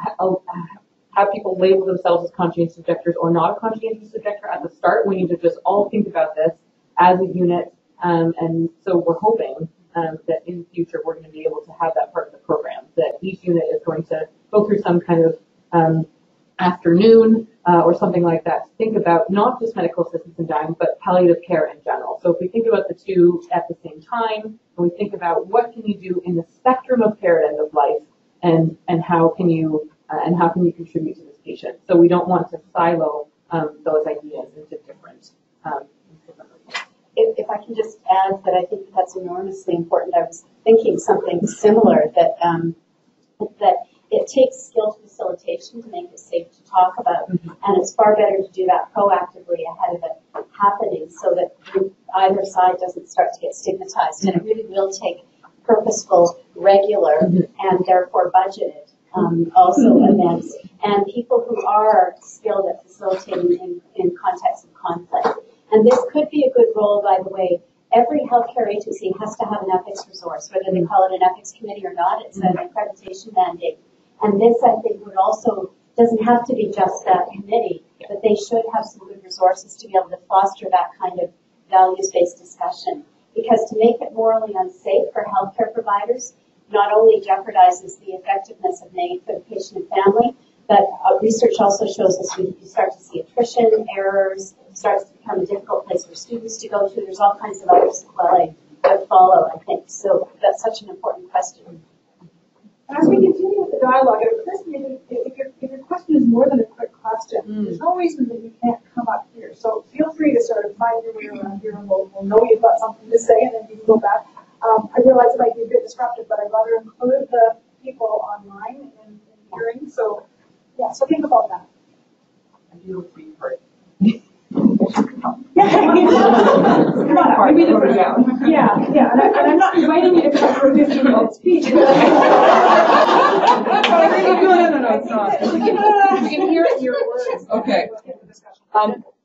have people label themselves as conscientious objectors or not a conscientious objector at the start. We need to just all think about this as a unit. And so we're hoping that in the future we're going to be able to have that part of the program, that each unit is going to go through some kind of afternoon or something like that to think about not just medical assistance in dying, but palliative care in general. So if we think about the two at the same time, and we think about what can you do in the spectrum of care at end of life, and how can you contribute to this patient? So we don't want to silo those ideas into different. If I can just add that I think that's enormously important. I was thinking something similar, that it takes skilled facilitation to make it safe to talk about, and it's far better to do that proactively ahead of it happening, so that either side doesn't start to get stigmatized. And it really will take purposeful, regular, and therefore budgeted also events, and people who are skilled at facilitating in context of conflict. And this could be a good role, by the way. Every healthcare agency has to have an ethics resource, whether they call it an ethics committee or not. It's an accreditation mandate. And this, I think, doesn't have to be just that committee, but they should have some good resources to be able to foster that kind of values-based discussion. Because to make it morally unsafe for healthcare providers not only jeopardizes the effectiveness of MAiD for the patient and family, but research also shows us you start to see attrition, errors, starts to become a difficult place for students to go to. There's all kinds of other sequelae that follow, I think. So that's such an important question. As we continue with the dialogue, it occurs to me that if your question is more than a quick question, there's no reason that you can't come up here. So feel free to sort of find your way around here, and we'll know you've got something to say, and then you can go back. I realize it might be a bit disruptive, but I'd rather include the people online in hearing. So, yeah, so think about that. I do look being heard. Come on, we need to put it down. Yeah, and I'm not inviting you to come for a 15-minute speech. No, it's not. We can hear it in your words. Okay.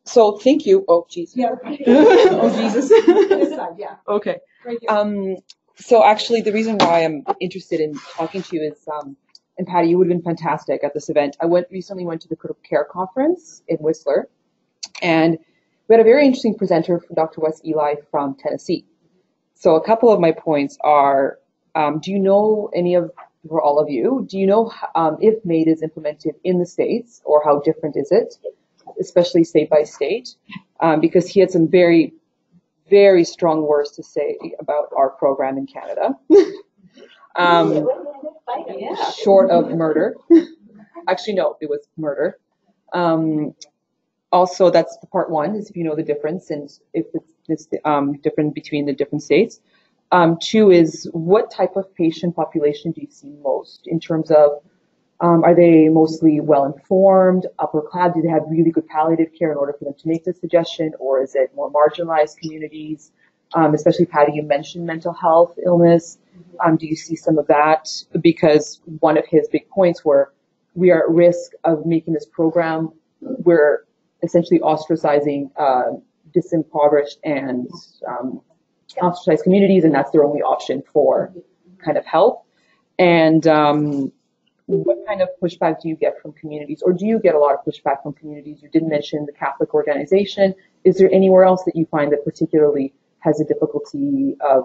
So thank you. Oh, Jesus. Yeah. Oh, Jesus. This side, yeah. Okay. Right here. So actually, the reason why I'm interested in talking to you is, and Patty, you would have been fantastic at this event. I recently went to the Critical Care Conference in Whistler, and we had a very interesting presenter from Dr. Wes Eli from Tennessee. So a couple of my points are, do you know for all of you, do you know if MAiD is implemented in the States, or how different is it, especially state by state? Because he had some very, very strong words to say about our program in Canada. Short of murder. Actually, no, it was murder. Also, that's the part one, is if you know the difference and if it's different between the different states. Two is, what type of patient population do you see most in terms of, are they mostly well-informed, upper class? Do they have really good palliative care in order for them to make this suggestion? Or is it more marginalized communities? Especially, Patty, you mentioned mental health illness. Do you see some of that? Because one of his big points were, we are at risk of making this program, we're essentially ostracizing disimpoverished and ostracized communities, and that's their only option for kind of help. And what kind of pushback do you get from communities, or do you get a lot of pushback from communities? You did mention the Catholic organization. Is there anywhere else that you find that particularly has a difficulty of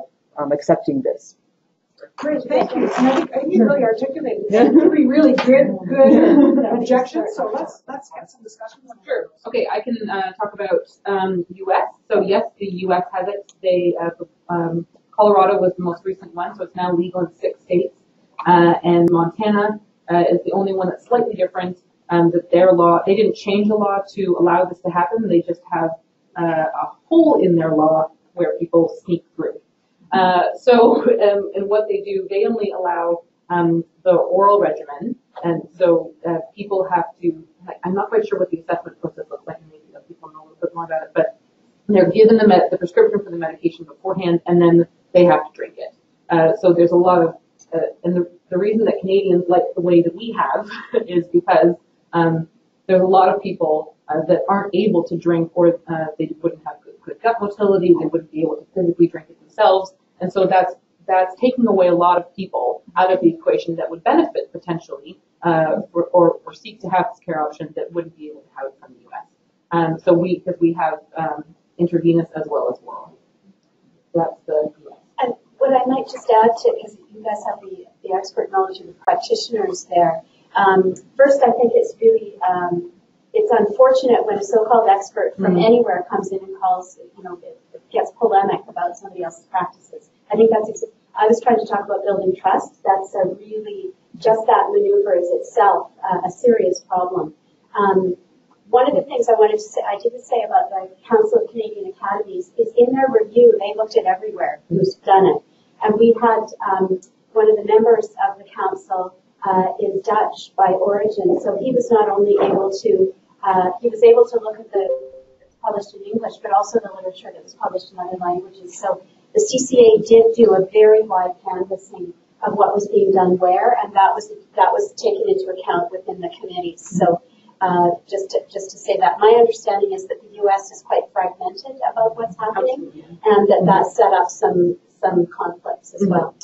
accepting this? Great, thank you. And I think you really articulated three really good objections. So let's get some discussions. Sure. Okay, I can talk about U.S. So yes, the U.S. has it. Colorado was the most recent one, so it's now legal in 6 states. And Montana is the only one that's slightly different. That their law, they didn't change the law to allow this to happen. They just have a hole in their law where people sneak through. And what they do, they only allow the oral regimen, and so people have to. I'm not quite sure what the assessment process looks like, and maybe people know a little bit more about it. But they're given the prescription for the medication beforehand, and then they have to drink it. So there's a lot of, and the reason that Canadians like the way that we have is because there's a lot of people that aren't able to drink, or they wouldn't have good gut motility, they wouldn't be able to physically drink it themselves. And so that's taking away a lot of people out of the equation that would benefit potentially, or seek to have this care option that wouldn't be able to have it from the U.S. So because we have intravenous as well as oral. That's the U.S. And what I might just add to, because you guys have the expert knowledge of the practitioners there. First, I think it's really it's unfortunate when a so-called expert from anywhere comes in and calls, it gets polemic about somebody else's practices. I think I was trying to talk about building trust. That's a really, just that maneuver is itself a serious problem. One of the things I didn't say about the Council of Canadian Academies is in their review, they looked at everywhere who's done it. And we had one of the members of the council is Dutch by origin, so he was not only able to, he was able to look at the published in English, but also the literature that was published in other languages. So the CCA did do a very wide canvassing of what was being done where, and that was taken into account within the committees. So just to say that, my understanding is that the U.S. is quite fragmented about what's happening, and that set up some conflicts as well.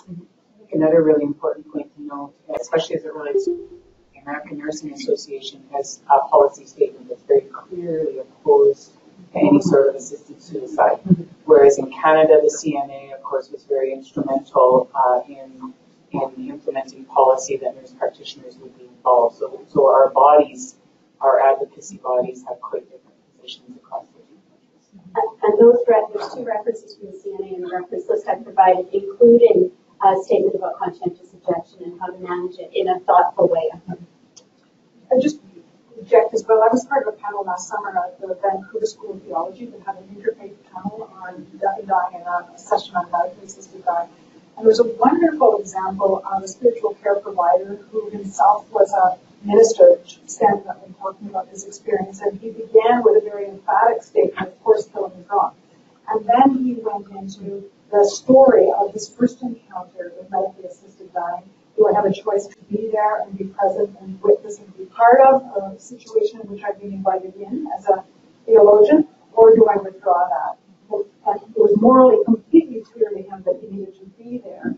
Another really important point to note, especially as it relates to the American Nursing Association, has a policy statement that's very clearly opposed to any sort of assisted suicide. Whereas in Canada, the CNA, of course, was very instrumental in implementing policy that nurse practitioners would be involved. So our bodies, our advocacy bodies, have quite different positions across the two countries. And there's 2 references from the CNA in the reference list I provided, including a statement about conscientious objection and how to manage it in a thoughtful way. I just object as well. I was part of a panel last summer at the Vancouver School of Theology that had an interfaith panel on death and dying and a session on medically assisted dying. And there was a wonderful example of a spiritual care provider who himself was a minister standing up and talking about his experience. And he began with a very emphatic statement, of course, killing is wrong. And then he went into the story of his first encounter with medically assisted dying. Do I have a choice to be there and be present and witness and be part of a situation in which I've been invited in as a theologian, or do I withdraw that? And it was morally completely clear to him that he needed to be there.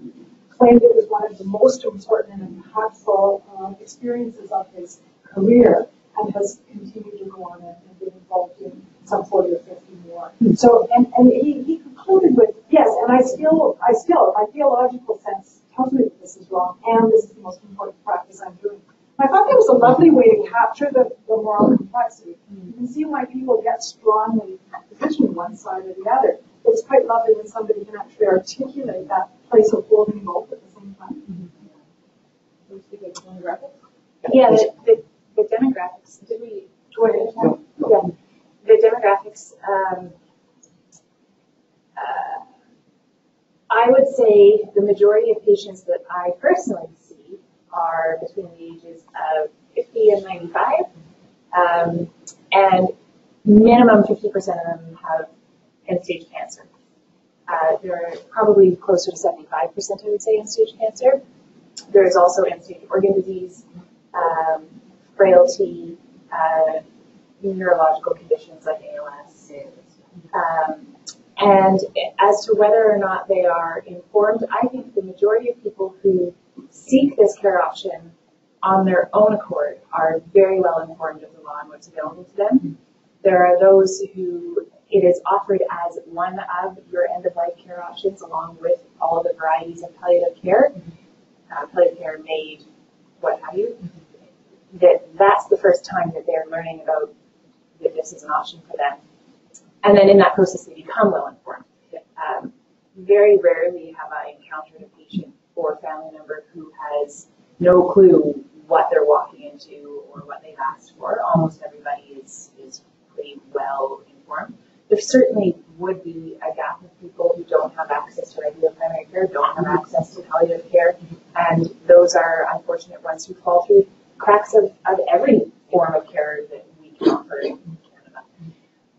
Claimed it was one of the most important and impactful experiences of his career, and has continued to go on and been involved in some 40 or 50 more. So, and he concluded with, yes, and I still, my theological sense tells me that this is wrong, and this is the most important practice I'm doing. I thought that was a lovely way to capture the moral complexity. You can see why people get strongly positioned one side or the other. It's quite lovely when somebody can actually articulate that place of holding both at the same time. Yeah, the demographics. Did we? Yeah, the demographics. I would say the majority of patients that I personally see are between the ages of 50 and 95, and minimum 50% of them have end-stage cancer. They're probably closer to 75%, I would say, end-stage cancer. There is also end-stage organ disease, frailty, neurological conditions like ALS. And as to whether or not they are informed, I think the majority of people who seek this care option on their own accord, are very well informed of the law and what's available to them. There are those who it is offered as one of your end-of-life care options, along with all the varieties of palliative care, MAiD, what have you. That's the first time that they're learning about that this is an option for them. And then in that process, they become well informed. Very rarely have I encountered a patient or family member who has no clue what they're walking into or what they've asked for. Almost everybody is pretty well informed. There certainly would be a gap of people who don't have access to regular primary care, don't have access to palliative care, and those are unfortunate ones who fall through cracks of every form of care that we can offer in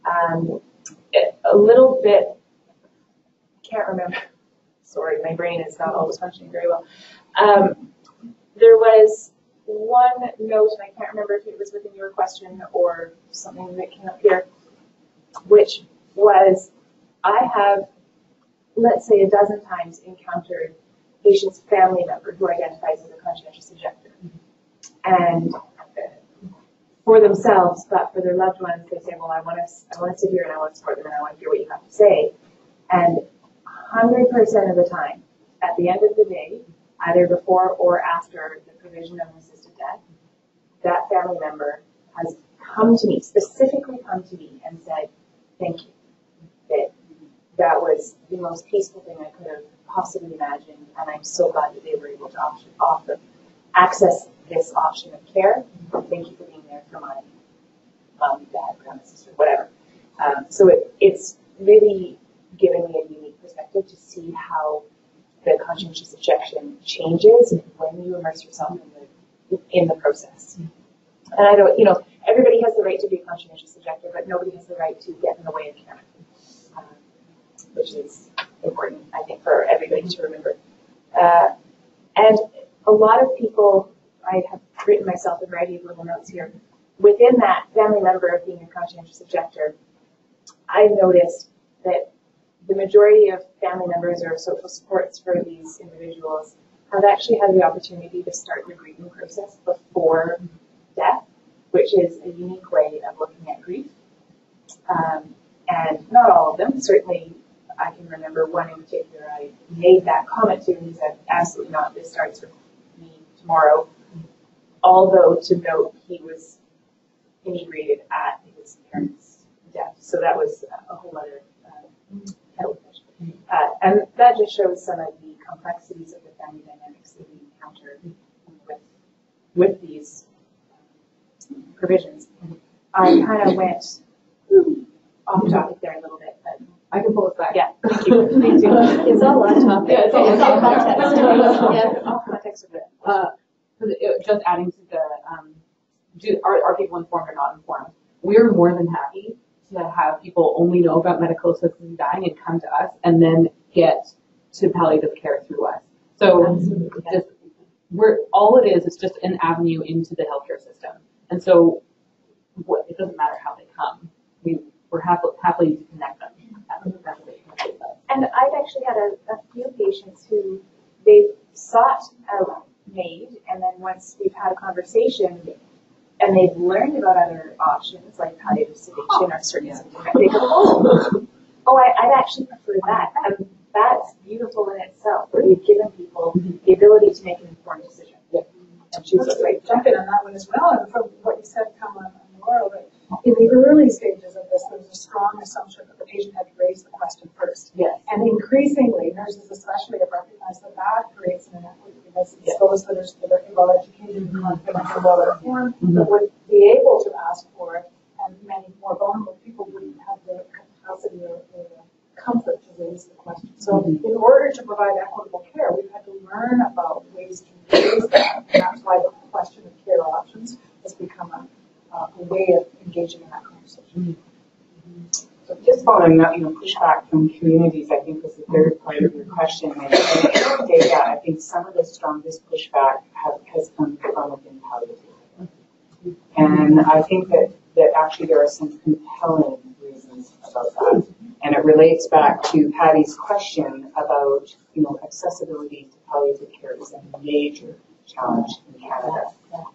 Canada. A little bit, can't remember, sorry, my brain is not always functioning very well. There was one note, and I can't remember if it was within your question or something that came up here, which was, I have, let's say, a dozen times encountered patient's family member who identifies as a conscientious objector. And for themselves, but for their loved ones, they say, well, I want to sit here and I want to support them and I want to hear what you have to say. And 100% of the time, at the end of the day, either before or after the provision of an assisted death, that family member has come to me, specifically come to me and said, thank you. That was the most peaceful thing I could have possibly imagined, and I'm so glad that they were able to access this option of care. Thank you for being there for my mom, dad, grandma, sister, whatever. So it's really given me a unique perspective to see how the conscientious objection changes when you immerse yourself in the process. And I don't, everybody has the right to be a conscientious objector, but nobody has the right to get in the way of care, which is important, I think, for everybody to remember. And a lot of people, I have written myself a variety of little notes here, within that family member of being a conscientious objector, I've noticed that the majority of family members or social supports for these individuals have actually had the opportunity to start the grieving process before death, which is a unique way of looking at grief. And not all of them. Certainly, I can remember one in particular I made that comment to, and he said, absolutely not, this starts with me tomorrow. Although, to note, he was inebriated at his parents' death. So that was a whole other kettle of fish. And that just shows some of the complexities of the family dynamics that we encounter with these provisions. I kind of went off topic there a little bit, but I can pull us back. Yeah, thank you. Thank you. It's all on topic. Yeah, it's all context. Yeah, all context of it. Just adding to the, are people informed or not informed? We're more than happy to have people only know about medical assisted dying and come to us and then get to palliative care through us. So just, all it is just an avenue into the healthcare system. And so it doesn't matter how they come. We're happily to connect them. And I've actually had a few patients who they've sought out MAiD, and then once we've had a conversation and they've learned about other options like palliative sedation or certain symptoms, they go, I'd actually prefer that. And that's beautiful in itself, where you've given people the ability to make an informed decision. And choose Let's right jump in on that one as well. And from what you said, Kamala and Laura, that in the early stages of this, there was a strong assumption that the patient had to raise the question first. Yes. And increasingly, nurses especially have recognized that that creates an inequity because it's those that are well-educated and confident and well-informed that would be able to ask for it, and many more vulnerable people wouldn't have the capacity or the comfort to raise the question. So in order to provide equitable care, we've had to learn about ways to raise that, and that's why the question of care options has become a way of engaging in that conversation. So just following up, pushback from communities, I think was the third part of your question. And data, I think some of the strongest pushback has come from within palliative care. And I think that actually there are some compelling reasons about that. And it relates back to Patty's question about, accessibility to palliative care is a major challenge in Canada.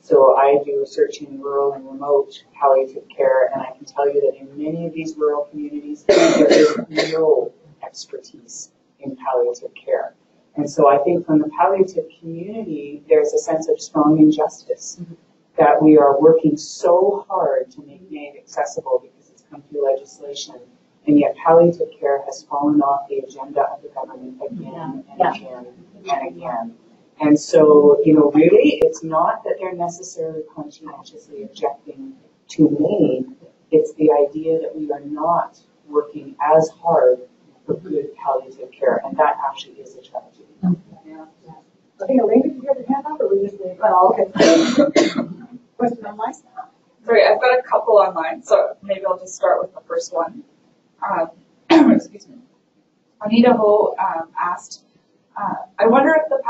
So I do research in rural and remote palliative care, and I can tell you that in many of these rural communities, there is no expertise in palliative care. And so I think from the palliative community, there's a sense of strong injustice that we are working so hard to make MAiD accessible because it's come through legislation, and yet palliative care has fallen off the agenda of the government again and again and again. And so, really, it's not that they're necessarily conscientiously objecting to MAiD, it's the idea that we are not working as hard for good palliative care, and that actually is a tragedy. Yeah. I think Elaine, did you have your hand up, or we just leave? Oh, okay. Question online? Sorry, I've got a couple online, so maybe I'll just start with the first one. Excuse me. Anita Ho asked, I wonder if the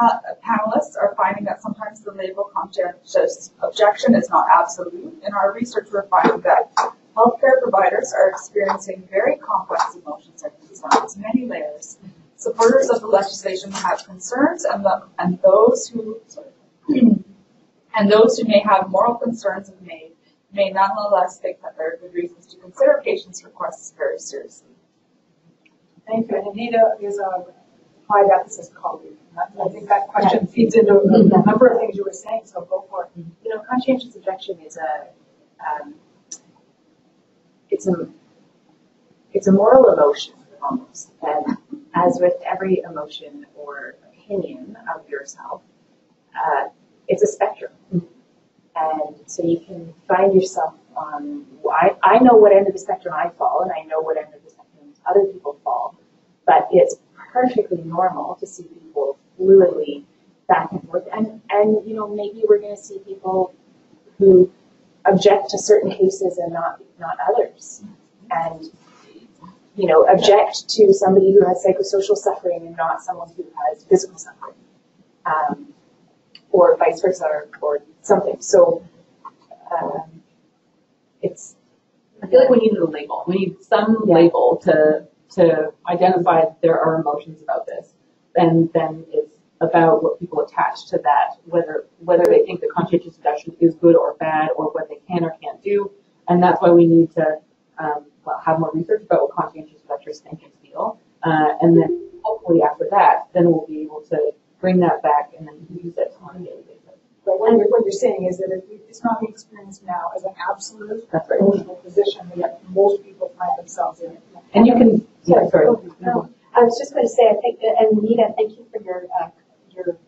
panelists are finding that sometimes the label conscientious objection is not absolute. In our research, we're finding that healthcare providers are experiencing very complex emotions and concerns, many layers. Supporters of the legislation have concerns, and those who may have moral concerns of MAiD may nonetheless think that there are good reasons to consider patients' requests very seriously. Thank you. And Anita is a high ethicist colleague. I think that question feeds into a number of things you were saying, so go for it. Conscientious objection is it's a moral emotion almost, and as with every emotion or opinion of yourself, it's a spectrum. And so you can find yourself on, I know what end of the spectrum I fall, and I know what end of the spectrum other people fall, but it's perfectly normal to see people fluidly back and forth. And maybe we're going to see people who object to certain cases and not others. And, object to somebody who has psychosocial suffering and not someone who has physical suffering. Or vice versa, or something. So I feel like we need a label. We need some label to identify that there are emotions about this. And then it's about what people attach to that, whether they think the conscientious objection is good or bad, or what they can or can't do. And that's why we need to have more research about what conscientious objectors think and feel. And then hopefully after that, then we'll be able to bring that back and then use it on a daily basis. But what you're saying is that it's not being experienced now as an absolute emotional position that most people find themselves in. And you can, sorry. No, I was just going to say, I think, and Anita, thank you for your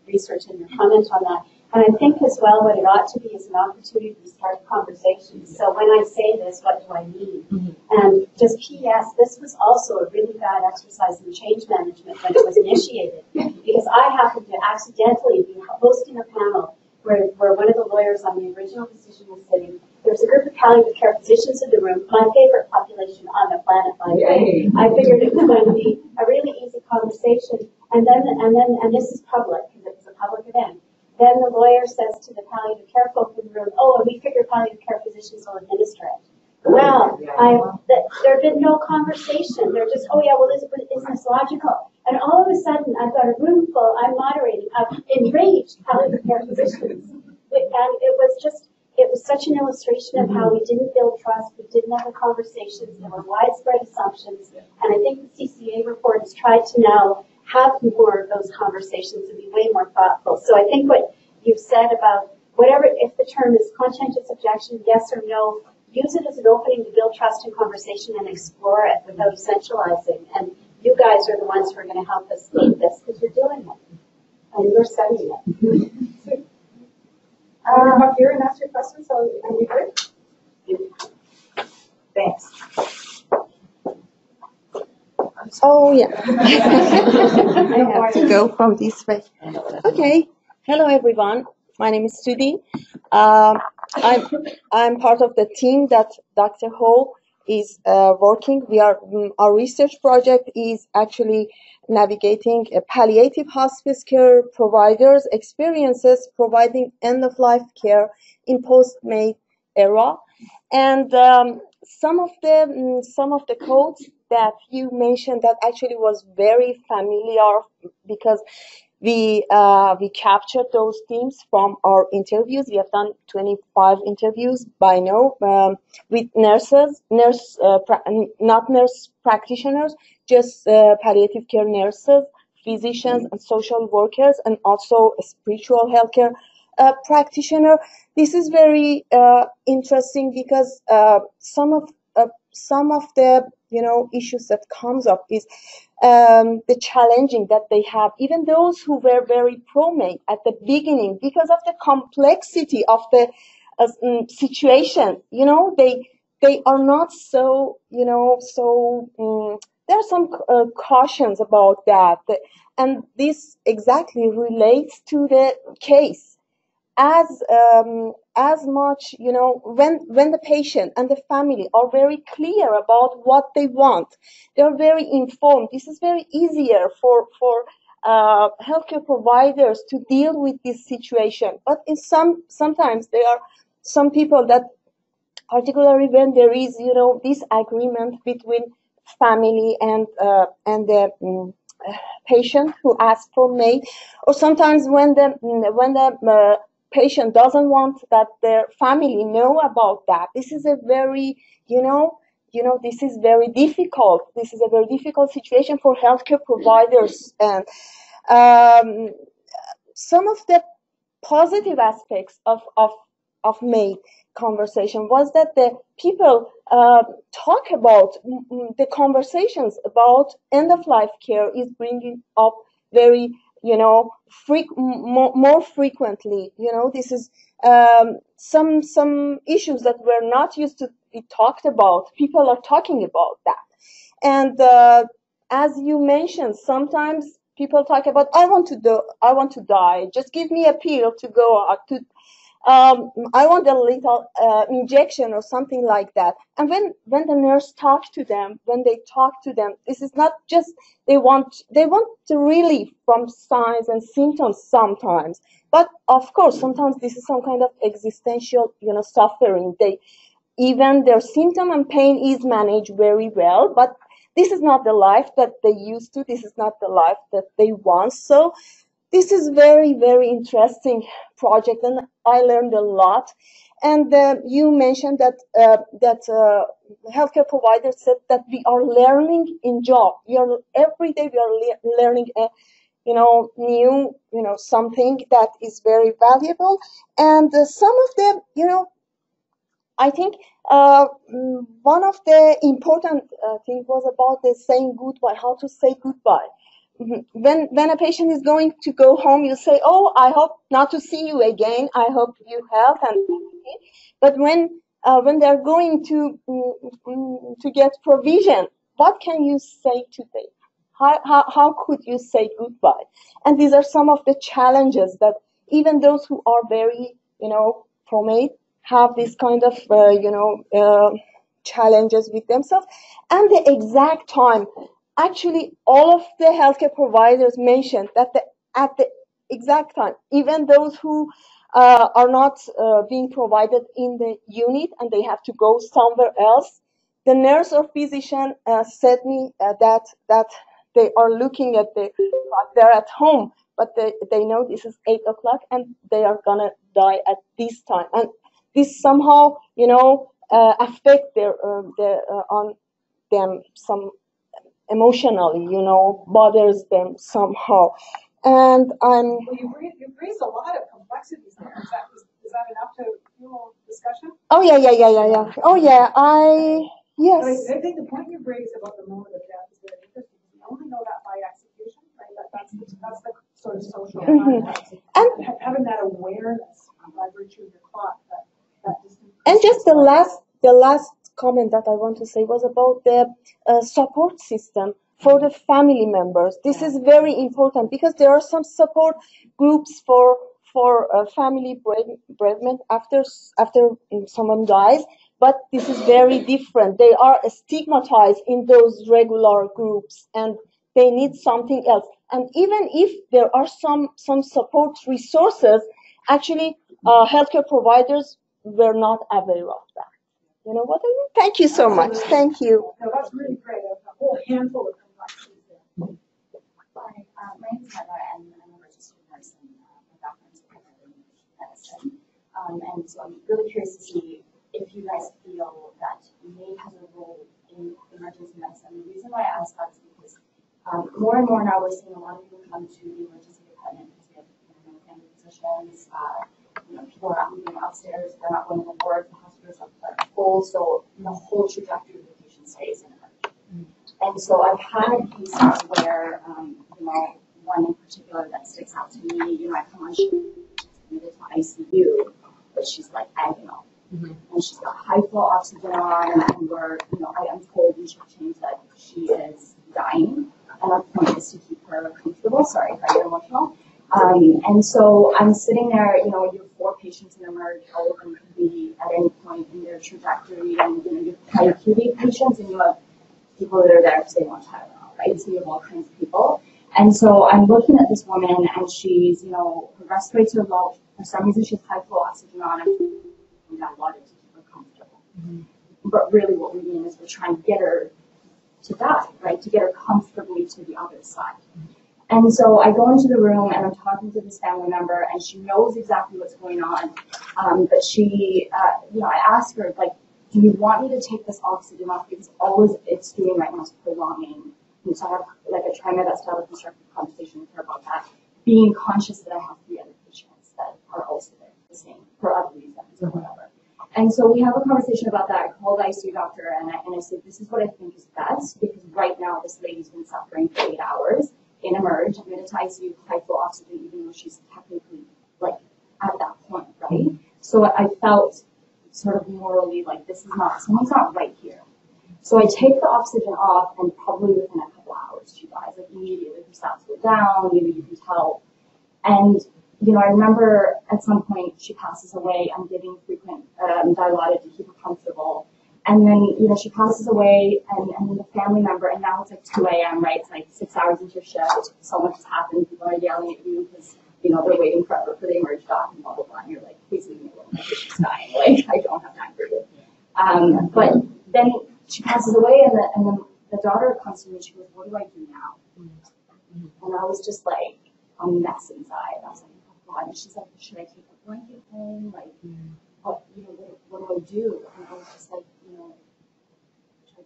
research and your comment on that. And I think as well, what it ought to be is an opportunity to start conversations. So when I say this, what do I mean? And just P.S., this was also a really bad exercise in change management when it was initiated, because I happened to accidentally be hosting a panel where one of the lawyers on the original decision was sitting. There was a group of palliative care physicians in the room, my favorite population on the planet, by the way. I figured it was going to be a really easy conversation. And this is public, because it was a public event. Then the lawyer says to the palliative care folk in the room, and we figure palliative care physicians will administer it. Well, there had been no conversation. They're just, isn't this logical? And all of a sudden, I've got a room full, I'm moderating, of enraged palliative care physicians. And it was such an illustration of how we didn't build trust, we didn't have the conversations, there were widespread assumptions. And I think the CCA report has tried to now have more of those conversations and be way more thoughtful. So I think what you've said about whatever, if the term is conscientious objection, yes or no, use it as an opening to build trust and conversation and explore it without essentializing. And you guys are the ones who are going to help us lead this, because you're doing it. And you're studying it. Come up here and ask your questions, so can we hear? Thanks. Oh, yeah. I have to go from this way. Okay. Hello, everyone. My name is Sudi. I'm part of the team that Dr. Ho is working. Our research project is actually navigating palliative hospice care providers' experiences providing end-of-life care in post-MAiD era. And some of the codes that you mentioned that actually was very familiar, because we captured those themes from our interviews. We have done 25 interviews by now with nurses, not nurse practitioners, just palliative care nurses, physicians, and social workers, and also a spiritual healthcare practitioner. This is very interesting because some of the issues that comes up is the challenging that they have, even those who were very pro-MAiD at the beginning, because of the complexity of the situation. They are not so there are some cautions about that, and this exactly relates to the case. As much, when the patient and the family are very clear about what they want, they are very informed. This is very easier for healthcare providers to deal with this situation. But sometimes there are some people that, particularly when there is, this agreement between family and the patient who asks for MAiD, or sometimes when the patient doesn't want that their family know about that. This is a very, this is very difficult. This is a very difficult situation for healthcare providers. And some of the positive aspects of MAiD conversation was that the people talk about the conversations about end-of-life care is bringing up very, more frequently. This is some issues that were not used to be talked about. People are talking about that. And as you mentioned, sometimes people talk about, I want to die. Just give me a pill to go out to. I want a little injection or something like that. And when the nurse talks to them, this is not just they want to relief from signs and symptoms sometimes, but of course sometimes this is some kind of existential suffering. Even their symptom and pain is managed very well, but this is not the life that they used to. This is not the life that they want. So this is very, very interesting project, and I learned a lot. And you mentioned that healthcare providers said that we are learning in job. Every day we are learning new something that is very valuable. And some of them, I think one of the important things was about the saying goodbye. How to say goodbye. When a patient is going to go home, you say, "Oh, I hope not to see you again. I hope you health and." But when they're going to get provision, what can you say today? How could you say goodbye? And these are some of the challenges that even those who are very pro-MAiD have this kind of challenges with themselves, and the exact time. Actually, all of the healthcare providers mentioned that at the exact time, even those who are not being provided in the unit and they have to go somewhere else, the nurse or physician said me that they are looking at the clock. They're at home, but they know this is 8 o'clock and they are gonna die at this time, and this somehow affect on them some. Emotionally, bothers them somehow. And Well, you've raised a lot of complexities there. Is that enough to fuel discussion? Oh yeah. Oh yeah, yes. I think the point you've raised about the moment of death is very interesting. We only know that by execution, right? That's the sort of social context. And having that awareness by virtue of your clock, that distinct. And just the last comment that I want to say was about the support system for the family members. This is very important because there are some support groups for family bereavement after someone dies, but this is very different. They are stigmatized in those regular groups and they need something else. And even if there are some support resources, actually healthcare providers were not aware of that. You know what I mean? Thank you so much. Thank you. No, that's really great. A whole handful of complexities there. Hi, my name is Heather, and I'm a nurse And so I'm really curious to see if you guys feel that MAiD has a role in emergency medicine. The reason why I ask that is because more and more now we're seeing a lot of people come to the emergency department because we have family physicians, people are not moving upstairs, they're not going to work, the hospitals are full, so the whole trajectory of the patient stays in emergency. And so I've had cases where, one in particular that sticks out to me, I come on, she's admitted to ICU, but she's like agonal. Mm-hmm. And she's got high flow oxygen on, and we're, I am told in short change that she is dying, and our point is to keep her comfortable. Sorry if I get emotional. And so I'm sitting there, you have 4 patients in emerge, all of them could be at any point in their trajectory, and you have high acuity patients, and you have people that are there because they want Tylenol, right? So you have all kinds of people. And so I'm looking at this woman, and she's, her respirator low. For some reason, she has high flow oxygen on, and dilated to keep her comfortable. Mm-hmm. But really, what we mean is we're trying to get her to die, right? To get her comfortably to the other side. Mm-hmm. And so I go into the room, and I'm talking to this family member, and she knows exactly what's going on. But she, I ask her, like, do you want me to take this oxygen off? Because all it's doing right now is prolonging. And so I have, I try my best to have a constructive conversation with her about that, being conscious that I have 3 other patients that are also there, the same, for other reasons or whatever. And so we have a conversation about that. I called the ICU doctor, and I said, this is what I think is best, because right now this lady's been suffering for 8 hours in emerge, admitted to ICU, high flow oxygen, even though she's technically, at that point, right? So I felt sort of morally something's not right here. So I take the oxygen off, and probably within a couple hours she dies. Immediately her stats go down, you can tell. And, I remember at some point she passes away. I'm giving frequent dilaudid to keep her comfortable. And then, she passes away, and then the family member, and now it's 2 a.m., right? It's 6 hours into your shift. So much has happened. People are yelling at you because, they're waiting forever for the emerge doc and blah, blah, blah. And you're like, please leave me alone. My patient's dying. I don't have time for you. But then she passes away, and then the daughter comes to me and she goes, what do I do now? Mm-hmm. And I was just like a mess inside. I was like, oh God. And she's like, should I take a blanket home? What do I do? And I was just like,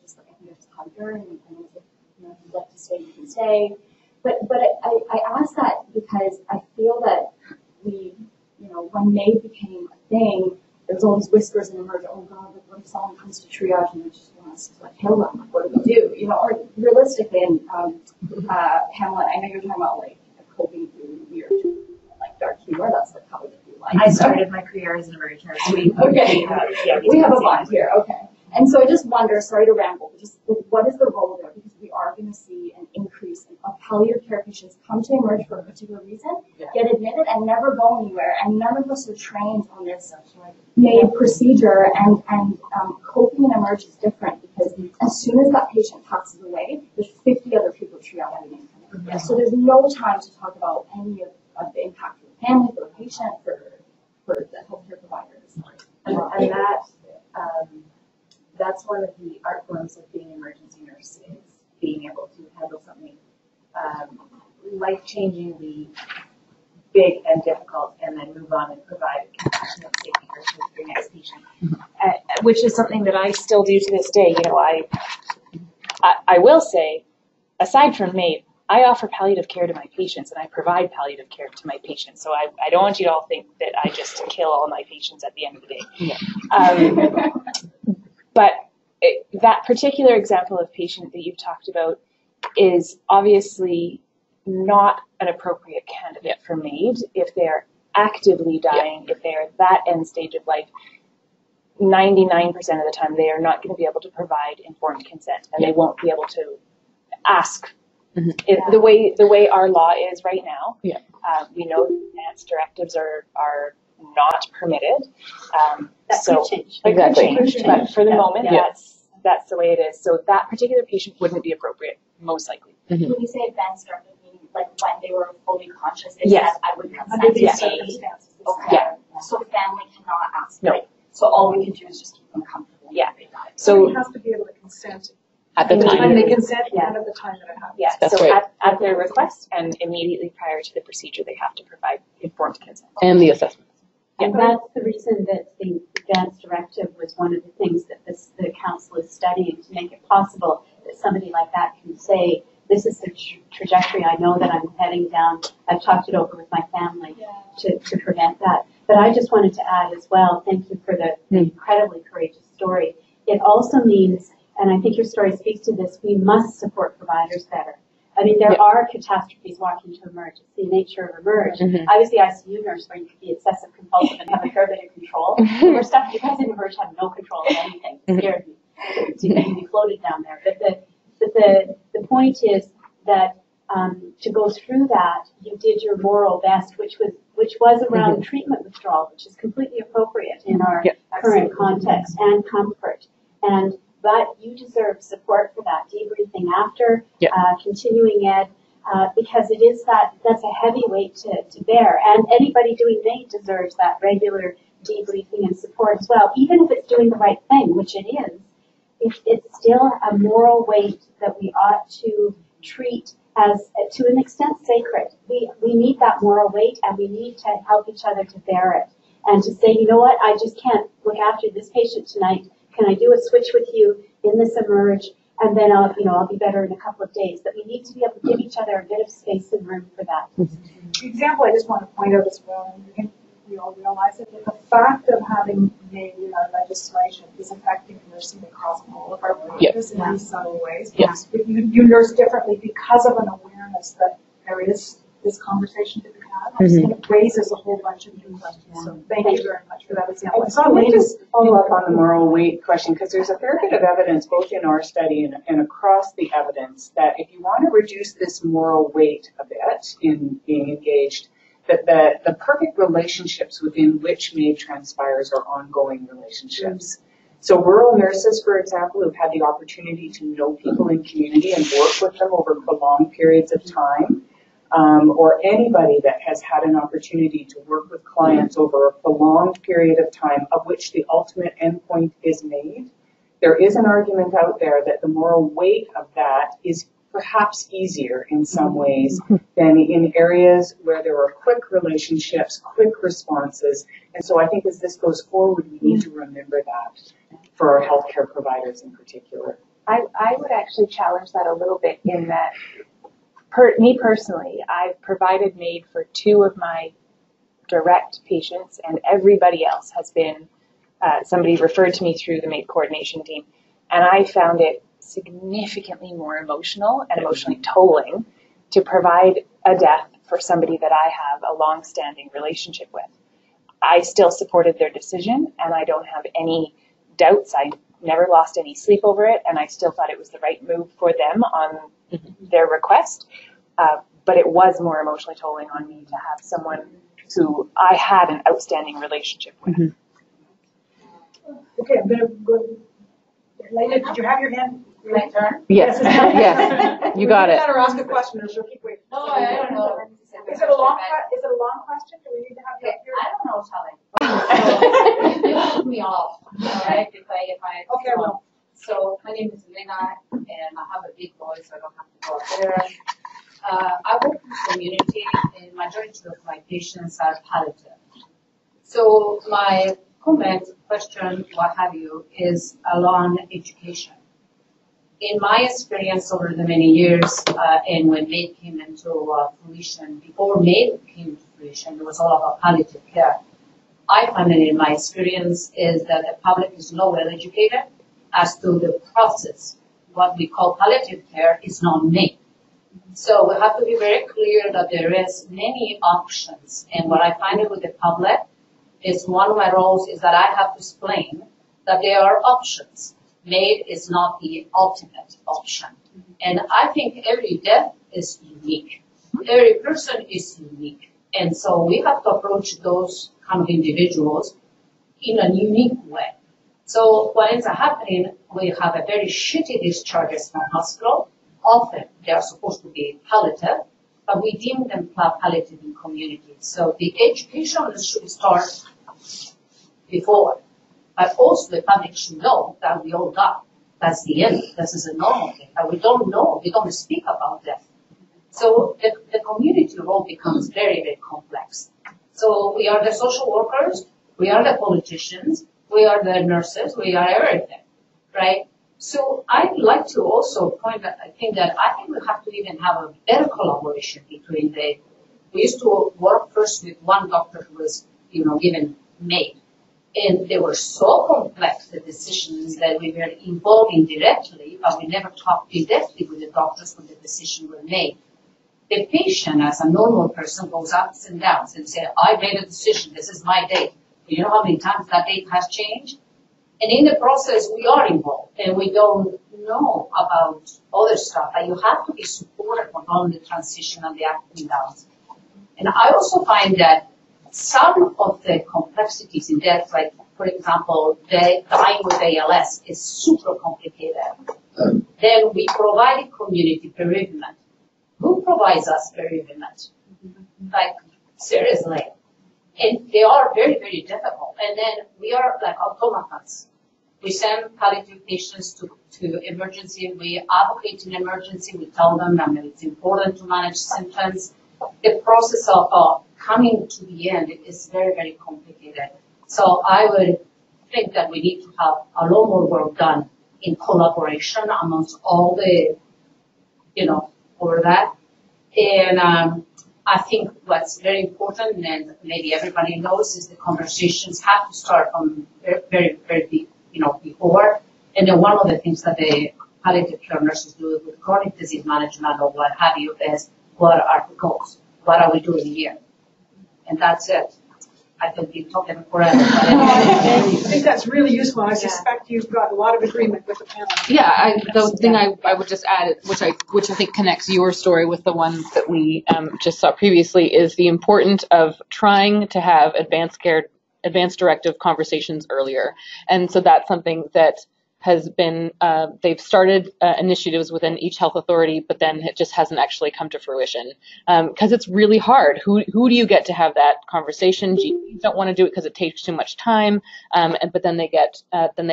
I think I just hugged her, and I was like, if you'd like to stay, you can stay. But I asked that because I feel that when MAiD became a thing, there was all these whispers in emerge, oh God, what if someone comes to triage and they just want us to kill them? What do we do? Or realistically, and Pamela, I know you're talking about coping through weird, dark humor. That's how we do life. I started my career as an emerge nurse. Okay, we have a bond here. Okay. And so I just wonder, sorry to ramble, but just what is the role there? Because we are going to see an increase of palliative care patients come to emerge for a particular reason, get admitted, and never go anywhere. And none of us are trained on this MAiD procedure. And coping in emerge is different because as soon as that patient passes away, there's 50 other people triaging. Mm-hmm. So there's no time to talk about any of the impact for the family, for the patient, for the healthcare providers. And that's one of the art forms of being an emergency nurse, is being able to handle something life-changingly big and difficult, and then move on and provide compassionate safety care to your next patient, which is something that I still do to this day. I will say, aside from MAiD, I offer palliative care to my patients, and I provide palliative care to my patients. So I don't want you to all think that I just kill all my patients at the end of the day. Yeah. But that particular example of patient that you've talked about is obviously not an appropriate candidate for MAiD if they're actively dying, if they're at that end stage of life. 99% of the time, they are not going to be able to provide informed consent, and they won't be able to ask. Mm-hmm. The way our law is right now, we know advance directives are not permitted. That could change. Exactly. But for the moment, that's the way it is. So that particular patient wouldn't be appropriate, most likely. Mm-hmm. When you say advanced directive, meaning when they were fully conscious, they said I would consent to circumstances. Okay. Yeah. So the family cannot ask. No. So all we can do is just keep them comfortable. Yeah. So he has to be able to consent at the time they consent and at the time that it happens. Yeah. That's so right. at their request and immediately prior to the procedure, they have to provide informed consent. And the assessment. And that's the reason that the advanced directive was one of the things that the council is studying to make it possible that somebody like that can say, this is the trajectory I know that I'm heading down. I've talked it over with my family to prevent that. But I just wanted to add as well, thank you for the incredibly courageous story. It also means, and I think your story speaks to this, we must support providers better. I mean, there are catastrophes walking to emerge. It's the nature of emerge. I was the ICU nurse where you could be excessive compulsive and have a fair bit of control. We're stuck. You guys in emerge have no control of anything. It scared me. So you can be floated down there. But the point is that to go through that, you did your moral best, which was around treatment withdrawal, which is completely appropriate in our current context, and comfort. But you deserve support for that, debriefing after, continuing ed, because it is that's a heavy weight to bear. And anybody doing MAiD deserves that regular debriefing and support as well, even if it's doing the right thing, which it is. It's still a moral weight that we ought to treat as, to an extent, sacred. We need that moral weight, and we need to help each other to bear it. And to say, you know what, I just can't look after this patient tonight. Can I do a switch with you in this emerge? And then I'll be better in a couple of days. But we need to be able to give each other a bit of space and room for that. The example I just want to point out as well, and I think we all realize it, the fact of having MAiD in our legislation is affecting nursing across all of our branches in these subtle ways. Yes. You nurse differently because of an awareness that there is this conversation to be had. And it raises a whole bunch of new questions. So thank you very much for that example. Let me just follow up on the moral weight question, because there's a fair bit of evidence, both in our study and across the evidence, that if you want to reduce this moral weight a bit in being engaged, that the perfect relationships within which MAiD transpires are ongoing relationships. So rural nurses, for example, who've had the opportunity to know people in community and work with them over prolonged periods of time, or anybody that has had an opportunity to work with clients over a prolonged period of time, of which the ultimate endpoint is MAiD, there is an argument out there that the moral weight of that is perhaps easier in some ways than in areas where there are quick relationships, quick responses. And so I think as this goes forward, we need to remember that for our healthcare providers in particular. I would actually challenge that a little bit in that, me personally, I've provided MAiD for 2 of my direct patients, and everybody else has been, somebody referred to me through the MAiD coordination team, and I found it significantly more emotional and emotionally tolling to provide a death for somebody that I have a long-standing relationship with. I still supported their decision, and I don't have any doubts. I never lost any sleep over it, and I still thought it was the right move for them on their request. But it was more emotionally tolling on me to have someone who I had an outstanding relationship with. Okay, I'm going to go. Elena, did you have your hand? My turn? Yes. Yes. You got it. Or ask a question, or she'll keep waiting. No, I don't know. Is it a long question? Do we need to have you up here? I don't know, Charlie. You put me off, all right? If I Okay, well. So my name is Elena, and I have a big voice, so I don't have to go up there. I work in the community, and majority of my patients are palliative. So my comment, question, what have you, is along education. In my experience over the many years, and when MAiD came into fruition, before MAiD came to fruition, it was all about palliative care. I find that in my experience is that the public is not well educated as to the process. What we call palliative care is not MAiD. So we have to be very clear that there is many options. And what I find it with the public is one of my roles is that I have to explain that there are options. MAiD is not the ultimate option. And I think every death is unique. Every person is unique. And so we have to approach those kind of individuals in a unique way. So what ends up happening, we have a very shitty discharges from hospital. Often they are supposed to be palliative, but we deem them palliative in communities. So the education should start before. But also the public should know that we all die. That's the end. This is a normal thing. But we don't know. We don't speak about death. So the community role becomes very, very complex. So we are the social workers, we are the politicians, we are the nurses, we are everything, right? So I'd like to also point out, I think we have to even have a better collaboration between we used to work first with one doctor who was, given MAiD. And they were so complex, the decisions that we were involved in directly, but we never talked directly with the doctors when the decisions were made. The patient, as a normal person, goes ups and downs and says, I made a decision, this is my date. You know how many times that date has changed? And in the process, we are involved, and we don't know about other stuff. But you have to be supported on the transition and the ups and downs. And I also find that some of the complexities in death, like, for example, dying with ALS is super complicated. Then we provide community bereavement. Who provides us bereavement? Like, seriously. And they are very, very difficult. And then we are like automatons. We send palliative patients to emergency. We advocate in emergency. We tell them that it's important to manage symptoms. The process of coming to the end is very, very complicated. So I would think that we need to have a lot more work done in collaboration amongst all the, over that. And I think what's very important, and maybe everybody knows, is the conversations have to start from very, very deep, before. And then one of the things that the palliative care nurses do with chronic disease management or what have you is, what are the goals? What are we doing here? And that's it. I could be talking forever. But I think that's really useful. I suspect you've got a lot of agreement with the panel. Yeah, the thing I would just add, which I think connects your story with the one that we just saw previously, is the importance of trying to have advanced directive conversations earlier. And so that's something that has been, they've started initiatives within each health authority, but then it just hasn't actually come to fruition. Because it's really hard. Who do you get to have that conversation? GPs don't want to do it because it takes too much time. But then they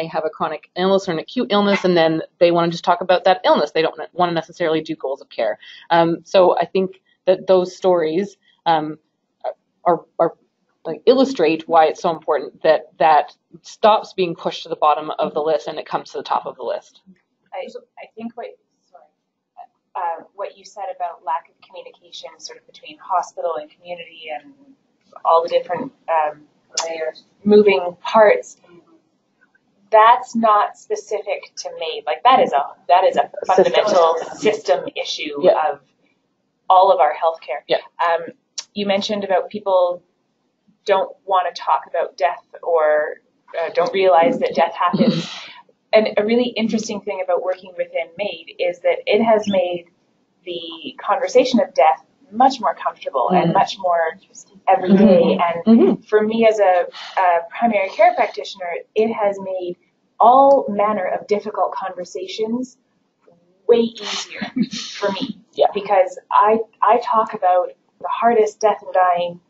have a chronic illness or an acute illness, and then they want to just talk about that illness. They don't want to necessarily do goals of care. So I think that those stories are illustrate why it's so important that stops being pushed to the bottom of the list and it comes to the top of the list. I think what you said about lack of communication sort of between hospital and community and all the different layers, moving parts, that's not specific to MAiD. Like that is a fundamental system issue of all of our healthcare. Yeah. You mentioned about people don't want to talk about death or don't realize that death happens. And a really interesting thing about working within MAiD is that it has made the conversation of death much more comfortable and much more everyday. And for me as a primary care practitioner, it has made all manner of difficult conversations way easier for me. Yeah. Because I talk about the hardest death and dying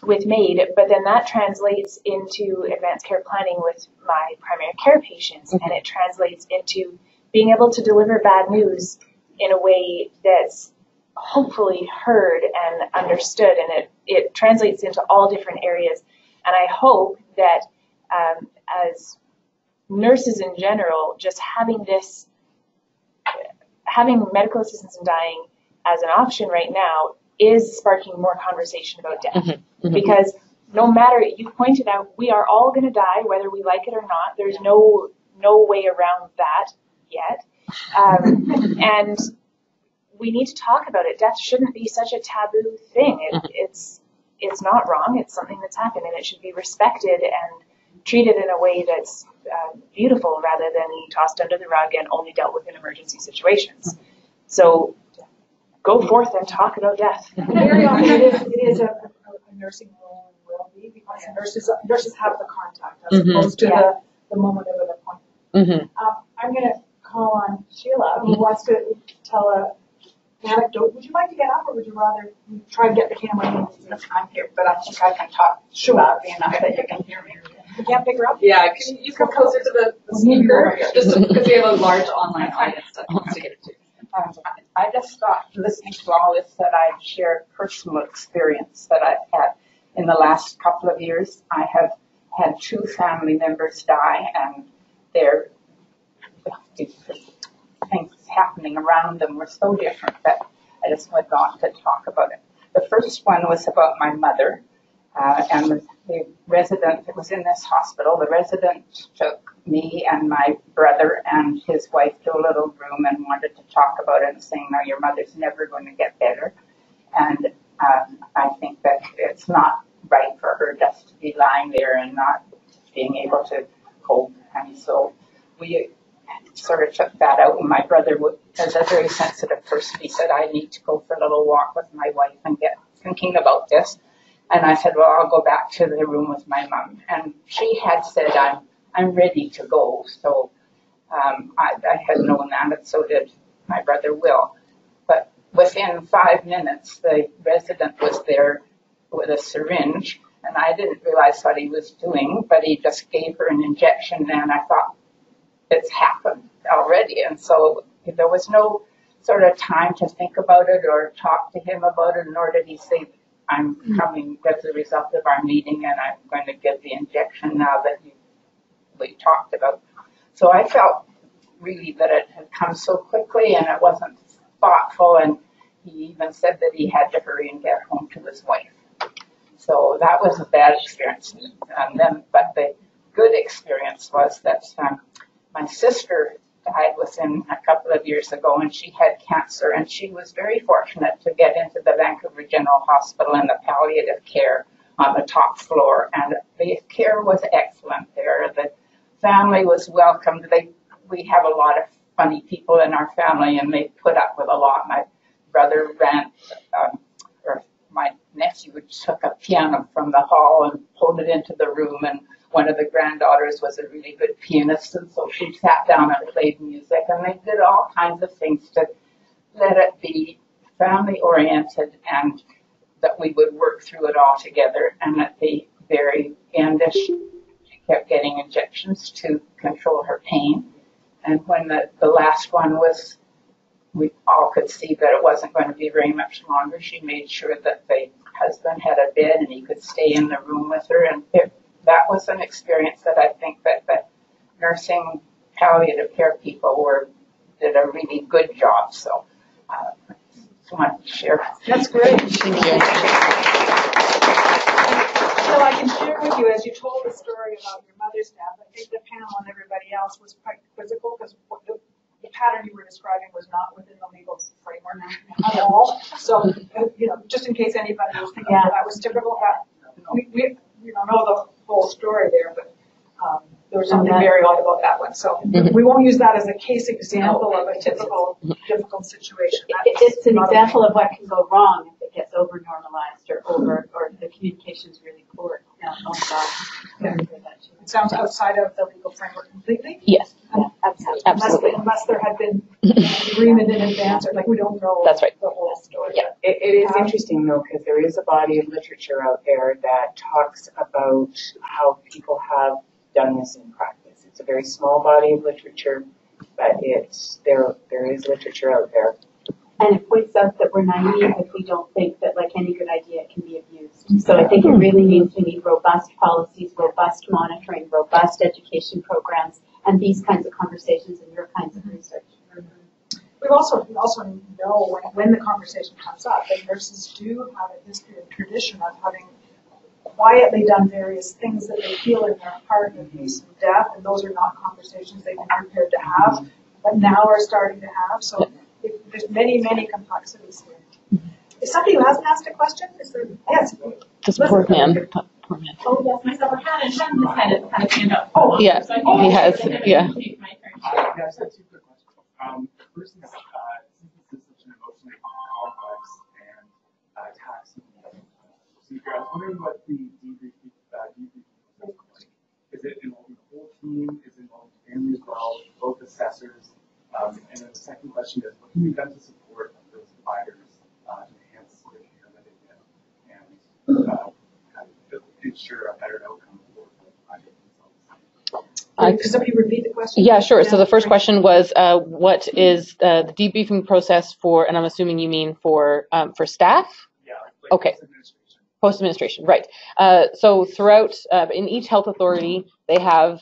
with MAiD, but then that translates into advanced care planning with my primary care patients, and it translates into being able to deliver bad news in a way that's hopefully heard and understood, and it translates into all different areas. And I hope that as nurses in general, just having medical assistance in dying as an option right now is sparking more conversation about death. Because no matter, you pointed out, we are all going to die whether we like it or not. There's no way around that yet. And we need to talk about it. Death shouldn't be such a taboo thing. It's not wrong. It's something that's happened, and it should be respected and treated in a way that's beautiful rather than tossed under the rug and only dealt with in emergency situations. So go forth and talk about death. Very often it is a nursing role and will be, because nurses have the contact as opposed to the moment of an appointment. I'm going to call on Sheila, who wants to tell an anecdote. Would you like to get up, or would you rather try to get the camera in? I'm here, but I think I can talk loudly enough that you can hear me. You can't pick her up? Yeah, can you come closer to the speaker? Just because we have a large online audience that wants to get it too. I just thought, listening to all this, that I'd share personal experience that I've had. in the last couple of years, I have had 2 family members die, and their things happening around them were so different that I just went on to talk about it. The first one was about my mother, and the resident that was in this hospital, the resident took me and my brother and his wife to a little room and wanted to talk about it and saying, no, your mother's never going to get better. And I think that it's not right for her just to be lying there and not being able to cope. And so we sort of took that out, and my brother was a very sensitive person. He said, I need to go for a little walk with my wife and get thinking about this. And I said, well, I'll go back to the room with my mom. And she had said, I'm ready to go. So I had known that, and so did my brother Will. But within 5 minutes, the resident was there with a syringe, and I didn't realize what he was doing, but he just gave her an injection, and I thought, it's happened already. And so there was no sort of time to think about it or talk to him about it, nor did he say, I'm coming as a result of our meeting and I'm going to give the injection now that we talked about. So I felt really that it had come so quickly and it wasn't thoughtful, and he even said that he had to hurry and get home to his wife. So that was a bad experience. But the good experience was that my sister died within a couple of years ago, and she had cancer, and she was very fortunate to get into the Vancouver General Hospital in the palliative care on the top floor, and the care was excellent there. The family was welcomed. We have a lot of funny people in our family, and they put up with a lot. My brother my nephew took a piano from the hall and pulled it into the room, and one of the granddaughters was a really good pianist, and so she sat down and played music, and they did all kinds of things to let it be family-oriented and that we would work through it all together. And at the very end, she kept getting injections to control her pain. And when the last one was, we all could see that it wasn't going to be very much longer, she made sure that the husband had a bed and he could stay in the room with her. And that was an experience that I think that the nursing palliative care people did a really good job. So I just wanted to share. That's great. Thank you. So I can share with you, as you told the story about your mother's death, I think the panel and everybody else was quite quizzical, because the pattern you were describing was not within the legal framework at all. So, just in case anybody was thinking that was typical, we don't know the whole story there, but there was something very odd about that one. So we won't use that as a case example of a typical difficult situation. It's an example of what can go wrong if it gets over normalized or the communication is really poor. It sounds outside of the legal framework completely. Yes. Absolutely. Unless there had been agreement in advance, or we don't know. That's right. The whole story. Yeah, it is interesting though, because there is a body of literature out there that talks about how people have done this in practice. It's a very small body of literature, but there is literature out there. And it points out that we're naive if we don't think that, like any good idea, it can be abused. So I think it really means we need robust policies, robust monitoring, robust education programs, and these kinds of conversations and your kinds of research. We also know when the conversation comes up that nurses do have a history of tradition of having quietly done various things that they feel in their heart in the face of death, and those are not conversations they've been prepared to have, but now are starting to have. So there's many, many complexities here. Is somebody who hasn't asked a question? Is there? Yes. This poor man. Oh, yes, myself. I had it. Sean just had a hand up. Oh, yeah, so he has. Yeah. Yes, that's a good question. First is, since this is such an emotionally complex and taxing procedure, I was wondering what the debriefing process was like. Is it involving the whole team? Is it involving the family as well? Both assessors? And then the second question is, what can be done to support those providers to enhance the care that they get and ensure a better outcome for the providers themselves? Could somebody repeat the question? Yeah, sure. So the first question was, what is the debriefing process for, and I'm assuming you mean for staff? Yeah. Okay. Post-administration, right. So throughout, in each health authority, they have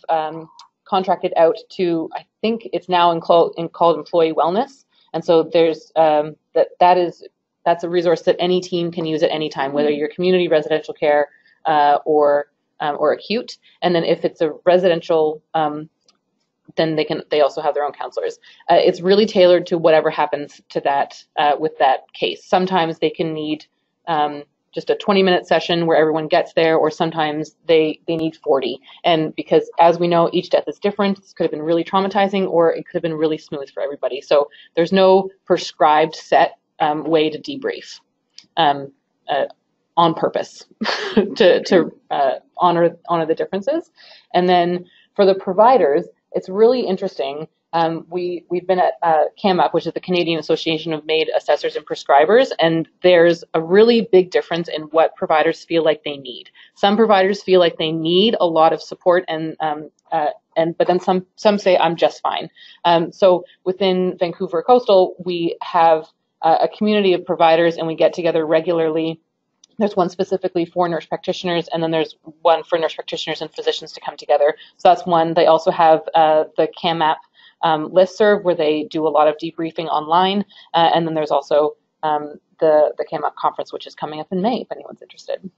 contracted out to, I think it's now called employee wellness. And so there's, that's a resource that any team can use at any time, whether you're community residential care or acute. And then if it's a residential, then they also have their own counselors. It's really tailored to whatever happens to that with that case. Sometimes they can need just a 20-minute session where everyone gets there, or sometimes they need 40. And because, as we know, each death is different. This could have been really traumatizing, or it could have been really smooth for everybody. So there's no prescribed set way to debrief on purpose to honor the differences. And then for the providers, it's really interesting. We've been at CAMAP, which is the Canadian Association of MAiD Assessors and Prescribers, and there's a really big difference in what providers feel like they need. Some providers feel like they need a lot of support, but then some say I'm just fine. So within Vancouver Coastal, we have a community of providers, and we get together regularly. There's one specifically for nurse practitioners, and then there's one for nurse practitioners and physicians to come together. So that's one. They also have the CAMAP listserv, where they do a lot of debriefing online, and then there's also the CAMAP conference, which is coming up in May, if anyone's interested.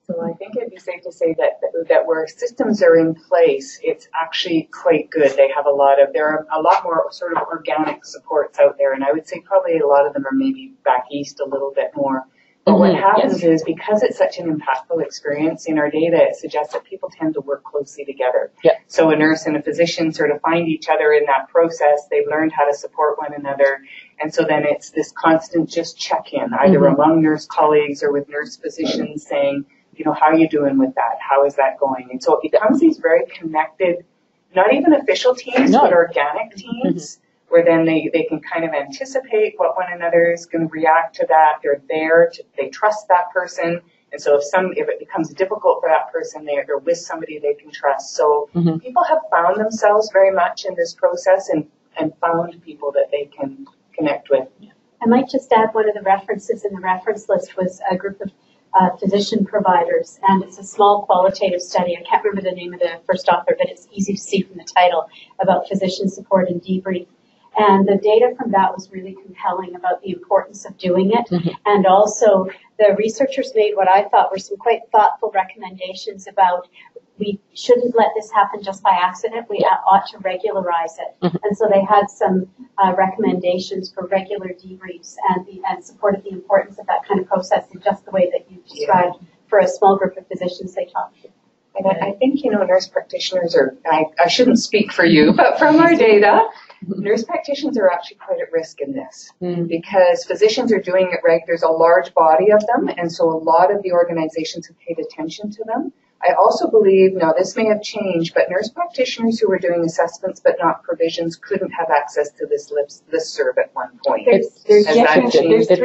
So I think it'd be safe to say that where systems are in place, it's actually quite good. There are a lot more sort of organic supports out there, and I would say probably a lot of them are maybe back east a little bit more. But what happens is, because it's such an impactful experience, in our data, it suggests that people tend to work closely together. Yeah. So a nurse and a physician sort of find each other in that process. They've learned how to support one another. And so then it's this constant just check-in, either among nurse colleagues or with nurse physicians saying, how are you doing with that? How is that going? And so it becomes these very connected, not even official teams, but organic teams. Where then they can kind of anticipate what one another is going to react to that. They're there, they trust that person. And so if it becomes difficult for that person, they're with somebody they can trust. So people have found themselves very much in this process and found people that they can connect with. I might just add, one of the references in the reference list was a group of physician providers, and it's a small qualitative study. I can't remember the name of the first author, but it's easy to see from the title, about physician support and debrief. And the data from that was really compelling about the importance of doing it. And also the researchers made what I thought were some quite thoughtful recommendations about, we shouldn't let this happen just by accident. We ought to regularize it. And so they had some recommendations for regular debriefs and supported the importance of that kind of process in just the way that you described for a small group of physicians they talked to. And I think, nurse practitioners are, I shouldn't speak for you, but from our data, nurse practitioners are actually quite at risk in this because physicians are doing it right. There's a large body of them, and so a lot of the organizations have paid attention to them. I also believe, now this may have changed, but nurse practitioners who were doing assessments but not provisions couldn't have access to this listserv at one point. There's three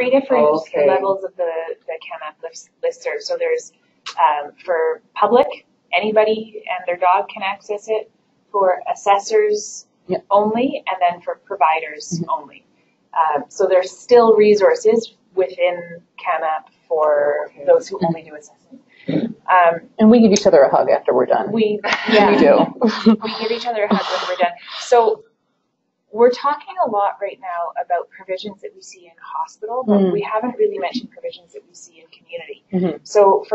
different levels of the CAMAP listserv. So there's for public, anybody and their dog can access it. For assessors only, and then for providers only. So there's still resources within CAMAP for those who only do assessments. And we give each other a hug after we're done. We do. We give each other a hug when we're done. So we're talking a lot right now about provisions that we see in hospital, but we haven't really mentioned provisions that we see in community. So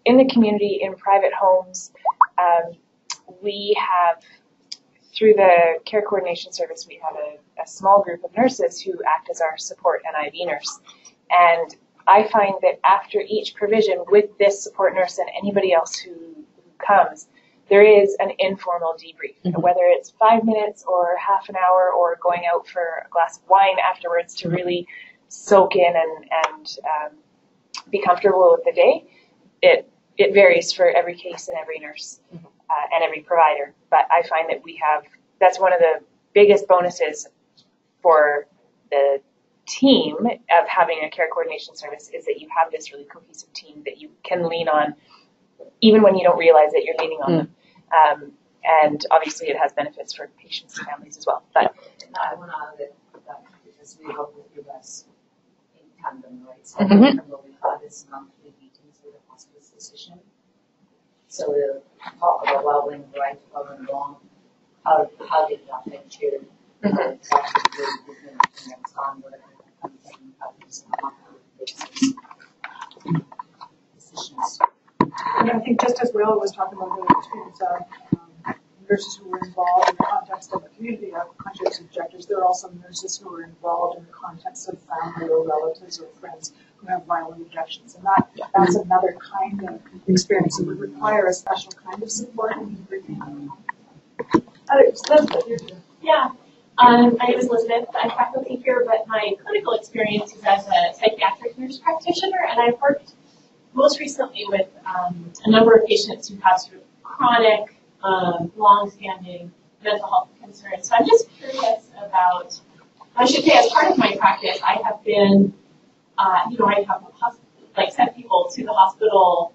in the community, in private homes, we have, through the Care Coordination Service, we have a small group of nurses who act as our support and IV nurse. And I find that after each provision with this support nurse and anybody else who comes, there is an informal debrief, whether it's 5 minutes or half an hour or going out for a glass of wine afterwards to really soak in and be comfortable with the day. It varies for every case and every nurse and every provider. But I find that that's one of the biggest bonuses for the team of having a care coordination service, is that you have this really cohesive team that you can lean on even when you don't realize that you're leaning on them. And obviously it has benefits for patients and families as well. But I want to add that because we work with you guys in tandem, right? So we have this monthly meeting decision. So we'll talk about what went right, what went wrong, how did it affect you, and then what to do next time, whatever comes in, how to come up with decisions. And I think just as Will was talking about the experience of nurses who were involved in the context of a community of conscientious objectors, there are also nurses who are involved in the context of family or relatives or friends who have violent objections. And that's another kind of experience. It would require a special kind of support and bringing Elizabeth, Yeah. My name is Elizabeth. I'm faculty here, but my clinical experience is as a psychiatric nurse practitioner, and I've worked most recently with a number of patients who have sort of chronic, long-standing mental health concerns. So I'm just curious about, I should say as part of my practice, I have been, I have sent people to the hospital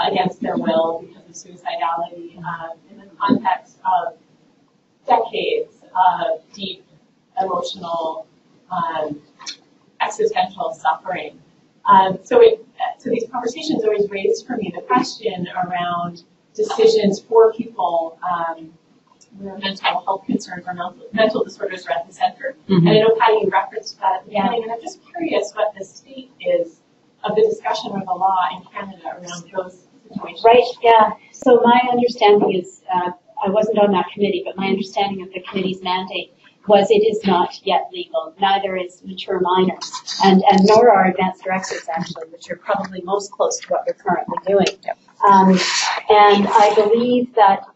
against their will because of suicidality in the context of decades of deep emotional, existential suffering. So these conversations always raised for me the question around decisions for people where mental health concerns or mental disorders are at the center. Mm-hmm. And I know, Patty, you referenced that at the beginning, and I'm just curious what the state is of the discussion or the law in Canada around those situations. Right, yeah. So my understanding is, I wasn't on that committee, but my understanding of the committee's mandate was it is not yet legal. Neither is mature minors, and nor are advanced directives, actually, which are probably most close to what we're currently doing. Yep. And I believe that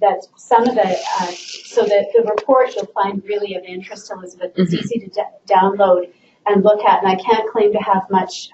that some of the report you'll find really of interest, Elizabeth. It's easy to download and look at, and I can't claim to have much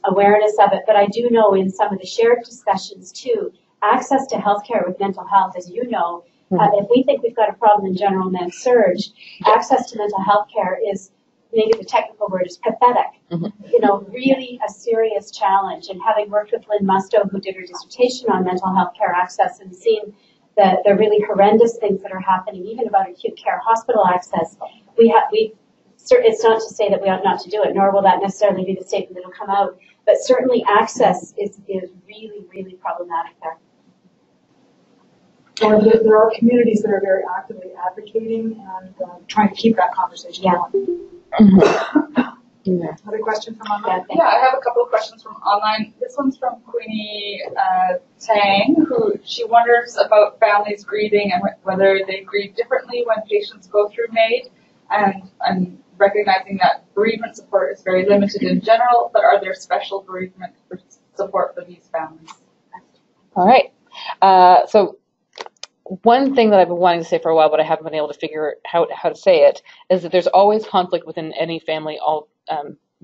awareness of it, but I do know in some of the shared discussions too, access to healthcare with mental health, as you know, if we think we've got a problem in general med surge, access to mental health care is, maybe the technical word is pathetic. You know, really a serious challenge. And having worked with Lynn Musto, who did her dissertation on mental health care access, and seen the really horrendous things that are happening, even about acute care hospital access, it's not to say that we ought not to do it, nor will that necessarily be the statement that will come out, but certainly access is really, really problematic there. Or there are communities that are very actively advocating and trying to keep that conversation going. Another question from online? Yeah, I have a couple of questions from online. This one's from Queenie Tang, who she wonders about families grieving and whether they grieve differently when patients go through MAiD, and recognizing that bereavement support is very limited in general, but are there special bereavement support for these families? All right. So one thing that I've been wanting to say for a while, but I haven't been able to figure out how to say it, is that there's always conflict within any family,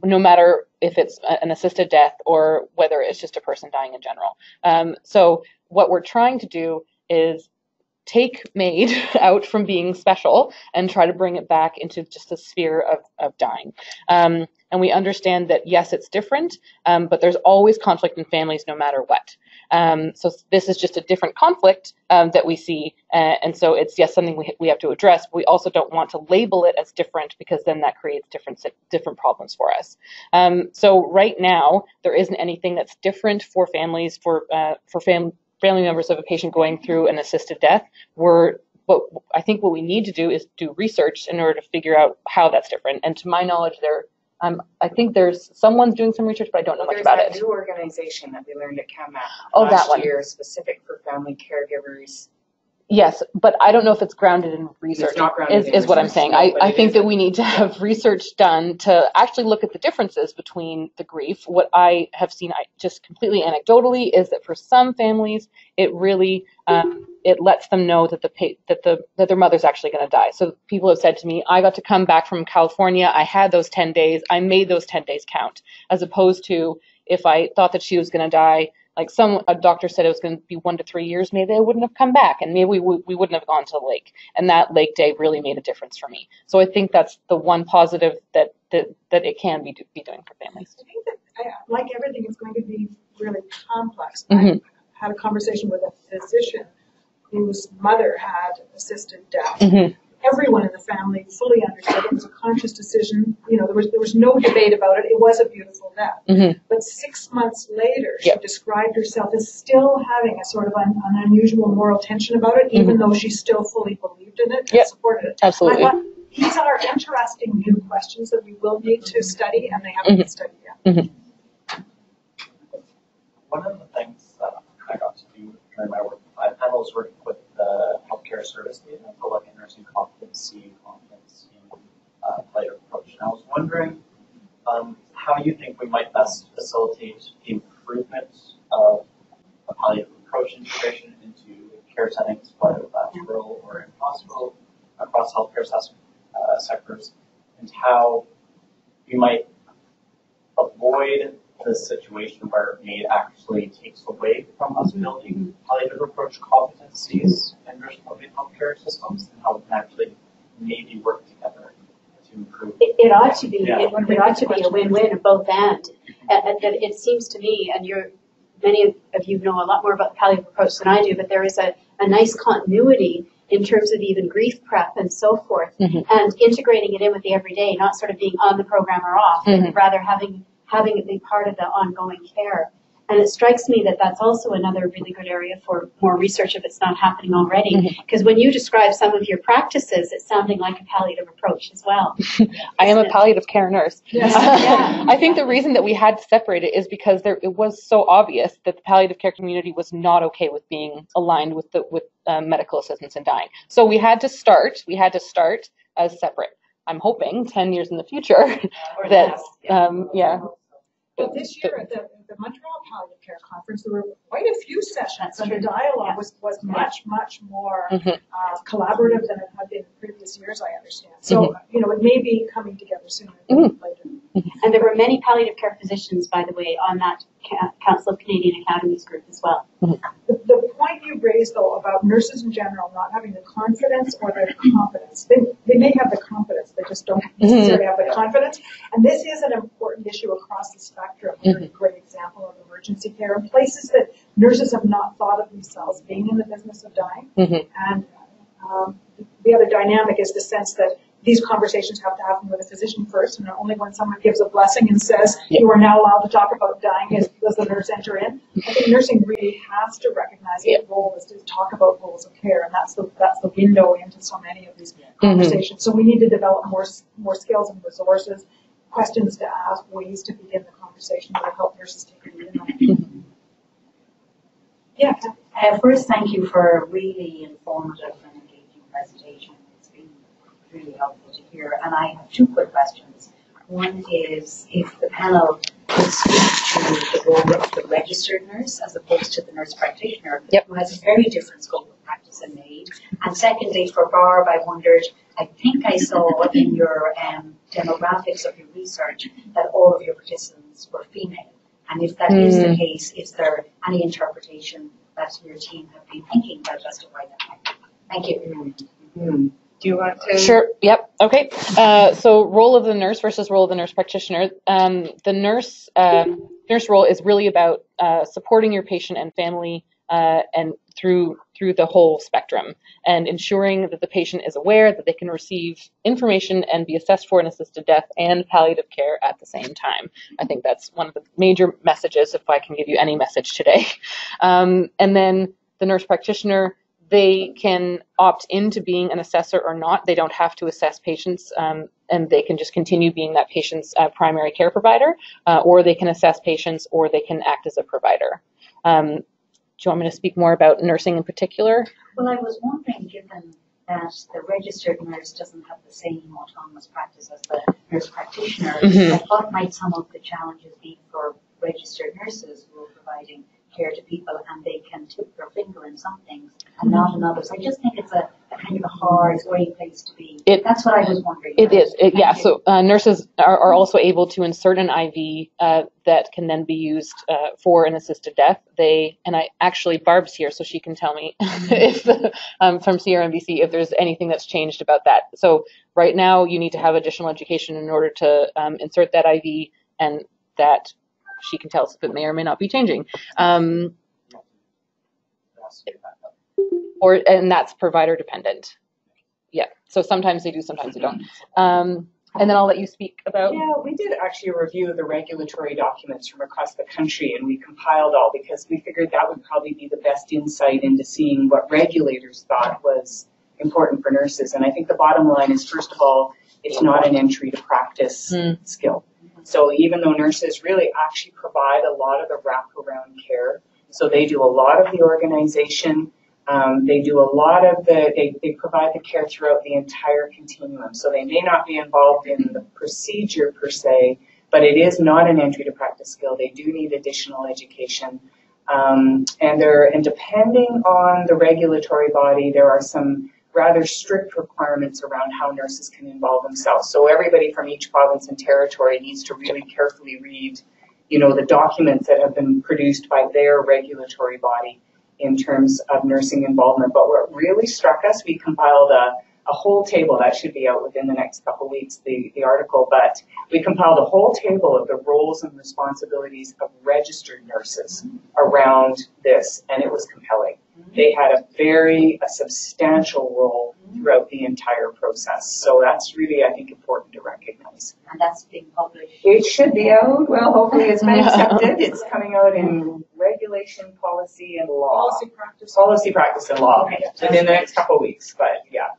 no matter if it's an assisted death or whether it's just a person dying in general. So what we're trying to do is take MAiD out from being special and try to bring it back into just the sphere of dying. And we understand that, yes, it's different, but there's always conflict in families no matter what. So this is just a different conflict that we see. And so it's, yes, something we have to address. But we also don't want to label it as different, because then that creates different problems for us. So right now, there isn't anything that's different for families, for family members of a patient going through an assisted death. I think what we need to do is do research in order to figure out how that's different. And to my knowledge, I think there's someone's doing some research, but I don't know much about it. There's that new organization that we learned at CAMAC that one. last year, specific for family caregivers. Yes, but I don't know if it's grounded in research, It's not grounded in is what I'm research, saying. no, I think that we need to have research done to actually look at the differences between the grief. What I have seen, just completely anecdotally, is that for some families, it really it lets them know that that their mother's actually going to die. So people have said to me, I got to come back from California, I had those 10 days, I made those 10 days count, as opposed to if I thought that she was going to die, like a doctor said it was going to be 1 to 3 years, maybe I wouldn't have come back, and maybe we wouldn't have gone to the lake. And that lake day really made a difference for me. So I think that's the one positive that it can be doing for families. I think that, like everything, it's going to be really complex. Mm-hmm. I had a conversation with a physician whose mother had assisted death. Mm-hmm. everyone in the family fully understood it was a conscious decision. You know, there was no debate about it. It was a beautiful death. Mm-hmm. But 6 months later, she described herself as still having a sort of an unusual moral tension about it, even though she still fully believed in it and supported it. Absolutely. I thought, these are interesting new questions that we will need to study, and they haven't been studied yet. Mm-hmm. One of the things that I got to do during my work with iPanel was working with the healthcare service data to look at nursing competency and competence in palliative approach. And I was wondering how you think we might best facilitate the improvement of a palliative approach integration into care settings, whether that's rural or in hospital, across healthcare sectors, and how you might avoid the situation where MAiD actually takes away from us building palliative approach competencies in nursing home and healthcare systems, and how we can actually maybe work together to improve. It ought to be. It ought to be a win-win of both ends. And it seems to me, and many of you know a lot more about the palliative approach than I do, but there is a nice continuity in terms of even grief prep and so forth, and integrating it in with the everyday, not sort of being on the program or off, but rather having it be part of the ongoing care. And it strikes me that that's also another really good area for more research if it's not happening already. Because when you describe some of your practices, it's sounding like a palliative approach as well. I am a palliative care nurse. Yes. I think the reason that we had to separate it is because it was so obvious that the palliative care community was not okay with being aligned with medical assistance in dying. So we had to start as separate. I'm hoping 10 years in the future that, But this year at the Montreal Palliative Care Conference, there were quite a few sessions, and the dialogue was much more collaborative than it had been in previous years, I understand. So, you know, it may be coming together sooner than later. And there were many palliative care physicians, by the way, on that Council of Canadian Academies group as well. The point you raised, though, about nurses in general not having the confidence or the competence, they may have the competence, they just don't necessarily have the confidence. And this is an important issue across the spectrum. A great example of emergency care in places that nurses have not thought of themselves being in the business of dying. And the other dynamic is the sense that these conversations have to happen with a physician first, and only when someone gives a blessing and says, you are now allowed to talk about dying does the nurse enter in. I think nursing really has to recognize its role is to talk about goals of care, and that's the window into so many of these conversations. So we need to develop more skills and resources, questions to ask, ways to begin the conversation that will help nurses take a lead in that. First, thank you for a really informative and engaging presentation. It's been really helpful to hear. And I have two quick questions. One is if the panel could speak to the role of the registered nurse as opposed to the nurse practitioner, who has a very different scope of practice in MAiD. And secondly, for Barb, I wondered, I think I saw in your demographics of your research that all of your participants were female. And if that is the case, is there any interpretation that your team have been thinking about as to why that might be? Thank you. Do you want to? Sure. Yep. Okay. So role of the nurse versus role of the nurse practitioner. The nurse role is really about supporting your patient and family and through the whole spectrum, and ensuring that the patient is aware that they can receive information and be assessed for an assisted death and palliative care at the same time. I think that's one of the major messages, if I can give you any message today. And then the nurse practitioner, they can opt into being an assessor or not. They don't have to assess patients, and they can just continue being that patient's primary care provider, or they can assess patients, or they can act as a provider. Do you want me to speak more about nursing in particular? Well, I was wondering, given that the registered nurse doesn't have the same autonomous practice as the nurse practitioner, what might some of the challenges be for registered nurses who are providing care to people, and they can tip their finger in some things and not in others? I just think it's a kind of a hard, gray place to be. That's what I was wondering. It is. So nurses are also able to insert an IV that can then be used for an assisted death. Barb's here, so she can tell me if from CRMBC if there's anything that's changed about that. So right now you need to have additional education in order to insert that IV, and that she can tell us if it may or may not be changing. And that's provider dependent. Yeah, so sometimes they do, sometimes they don't. And then I'll let you speak about. Yeah, we did actually a review of the regulatory documents from across the country, and we compiled all because we figured that would probably be the best insight into seeing what regulators thought was important for nurses. And I think the bottom line is, first of all, it's not an entry to practice skill. So even though nurses really actually provide a lot of the wraparound care, so they do a lot of the organization, they do a lot of they provide the care throughout the entire continuum. So they may not be involved in the procedure per se, but it is not an entry to practice skill. They do need additional education. And depending on the regulatory body, there are some rather strict requirements around how nurses can involve themselves. So everybody from each province and territory needs to really carefully read, the documents that have been produced by their regulatory body in terms of nursing involvement. But what really struck us, we compiled a whole table that should be out within the next couple of weeks, the article, but we compiled a whole table of the roles and responsibilities of registered nurses around this, and it was compelling. They had a substantial role throughout the entire process. So that's really, I think, important to recognize. And that's being published. It should be out. Well, hopefully it's been accepted. It's coming out in regulation, policy, and law. Policy, practice, and law within the next couple of weeks. But yeah.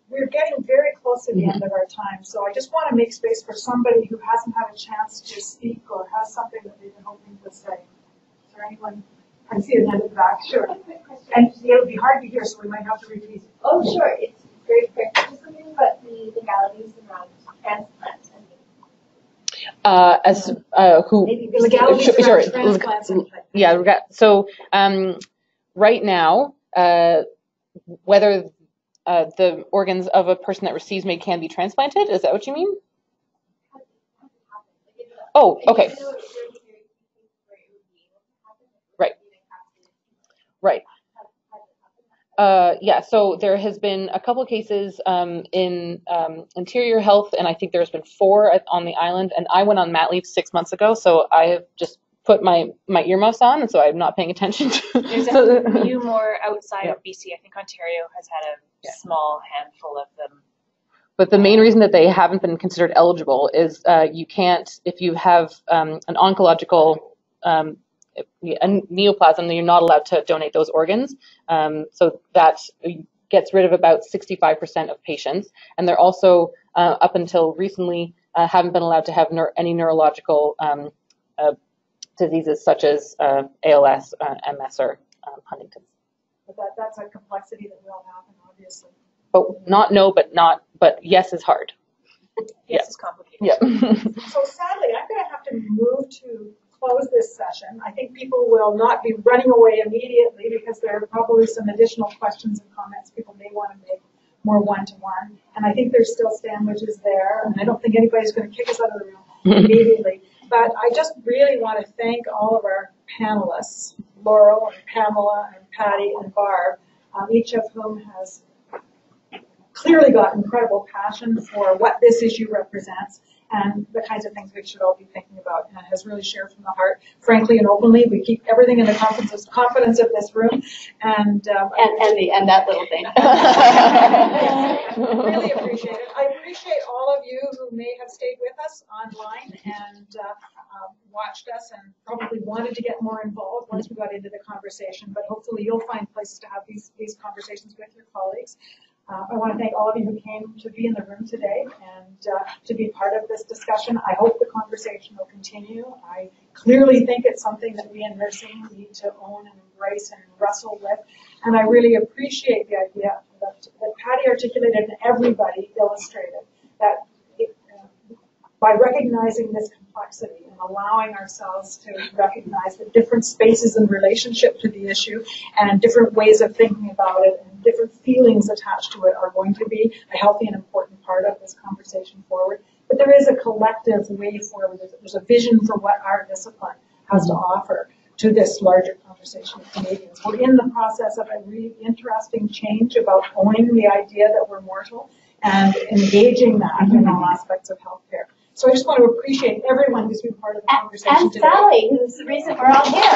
We're getting very close to the end of our time, so I just want to make space for somebody who hasn't had a chance to speak or has something that they've been hoping to say. Is there anyone? I see a hand in the back. Sure. And it'll be hard to hear, so we might have to repeat. Oh, sure. It's very quick. Just something about the legalities around transplants. So right now, whether the organs of a person that receives MAiD can be transplanted, is that what you mean? Oh, okay. Right. Yeah, so there has been a couple of cases in Interior Health, and I think there's been 4 on the island, and I went on mat leave 6 months ago, so I have just put my earmuffs on, and so I'm not paying attention to. There's a few more outside of BC. I think Ontario has had a small handful of them. But the main reason that they haven't been considered eligible is you can't, if you have an oncological a neoplasm, then you're not allowed to donate those organs. So that gets rid of about 65% of patients. And they're also, up until recently, haven't been allowed to have any neurological diseases such as ALS, MS, or Huntington's. But that's a complexity that will happen, obviously. But yes is hard. Yes is complicated. Yeah. So sadly, I'm going to have to move to close this session. I think people will not be running away immediately because there are probably some additional questions and comments people may want to make more one-to-one. And I think there's still sandwiches there, and I don't think anybody's going to kick us out of the room immediately. But I just really want to thank all of our panelists, Laurel and Pamela and Patty and Barb, each of whom has clearly got incredible passion for what this issue represents and the kinds of things we should all be thinking about, and has really shared from the heart, frankly and openly. We keep everything in the confidence of this room, and that little thing. Really appreciate it. I appreciate all of you who may have stayed with us online and watched us and probably wanted to get more involved once we got into the conversation. But hopefully, you'll find places to have these conversations with your colleagues. I want to thank all of you who came to be in the room today and to be part of this discussion. I hope the conversation will continue. I clearly think it's something that we in nursing need to own and embrace and wrestle with. And I really appreciate the idea that Patty articulated and everybody illustrated that by recognizing this complexity and allowing ourselves to recognize the different spaces in relationship to the issue and different ways of thinking about it and different feelings attached to it are going to be a healthy and important part of this conversation forward. But there is a collective way forward. There's a vision for what our discipline has to offer to this larger conversation of Canadians. We're in the process of a really interesting change about owning the idea that we're mortal and engaging that in all aspects of healthcare. So I just want to appreciate everyone who's been part of the conversation today. And Sally, who's the reason we're all here.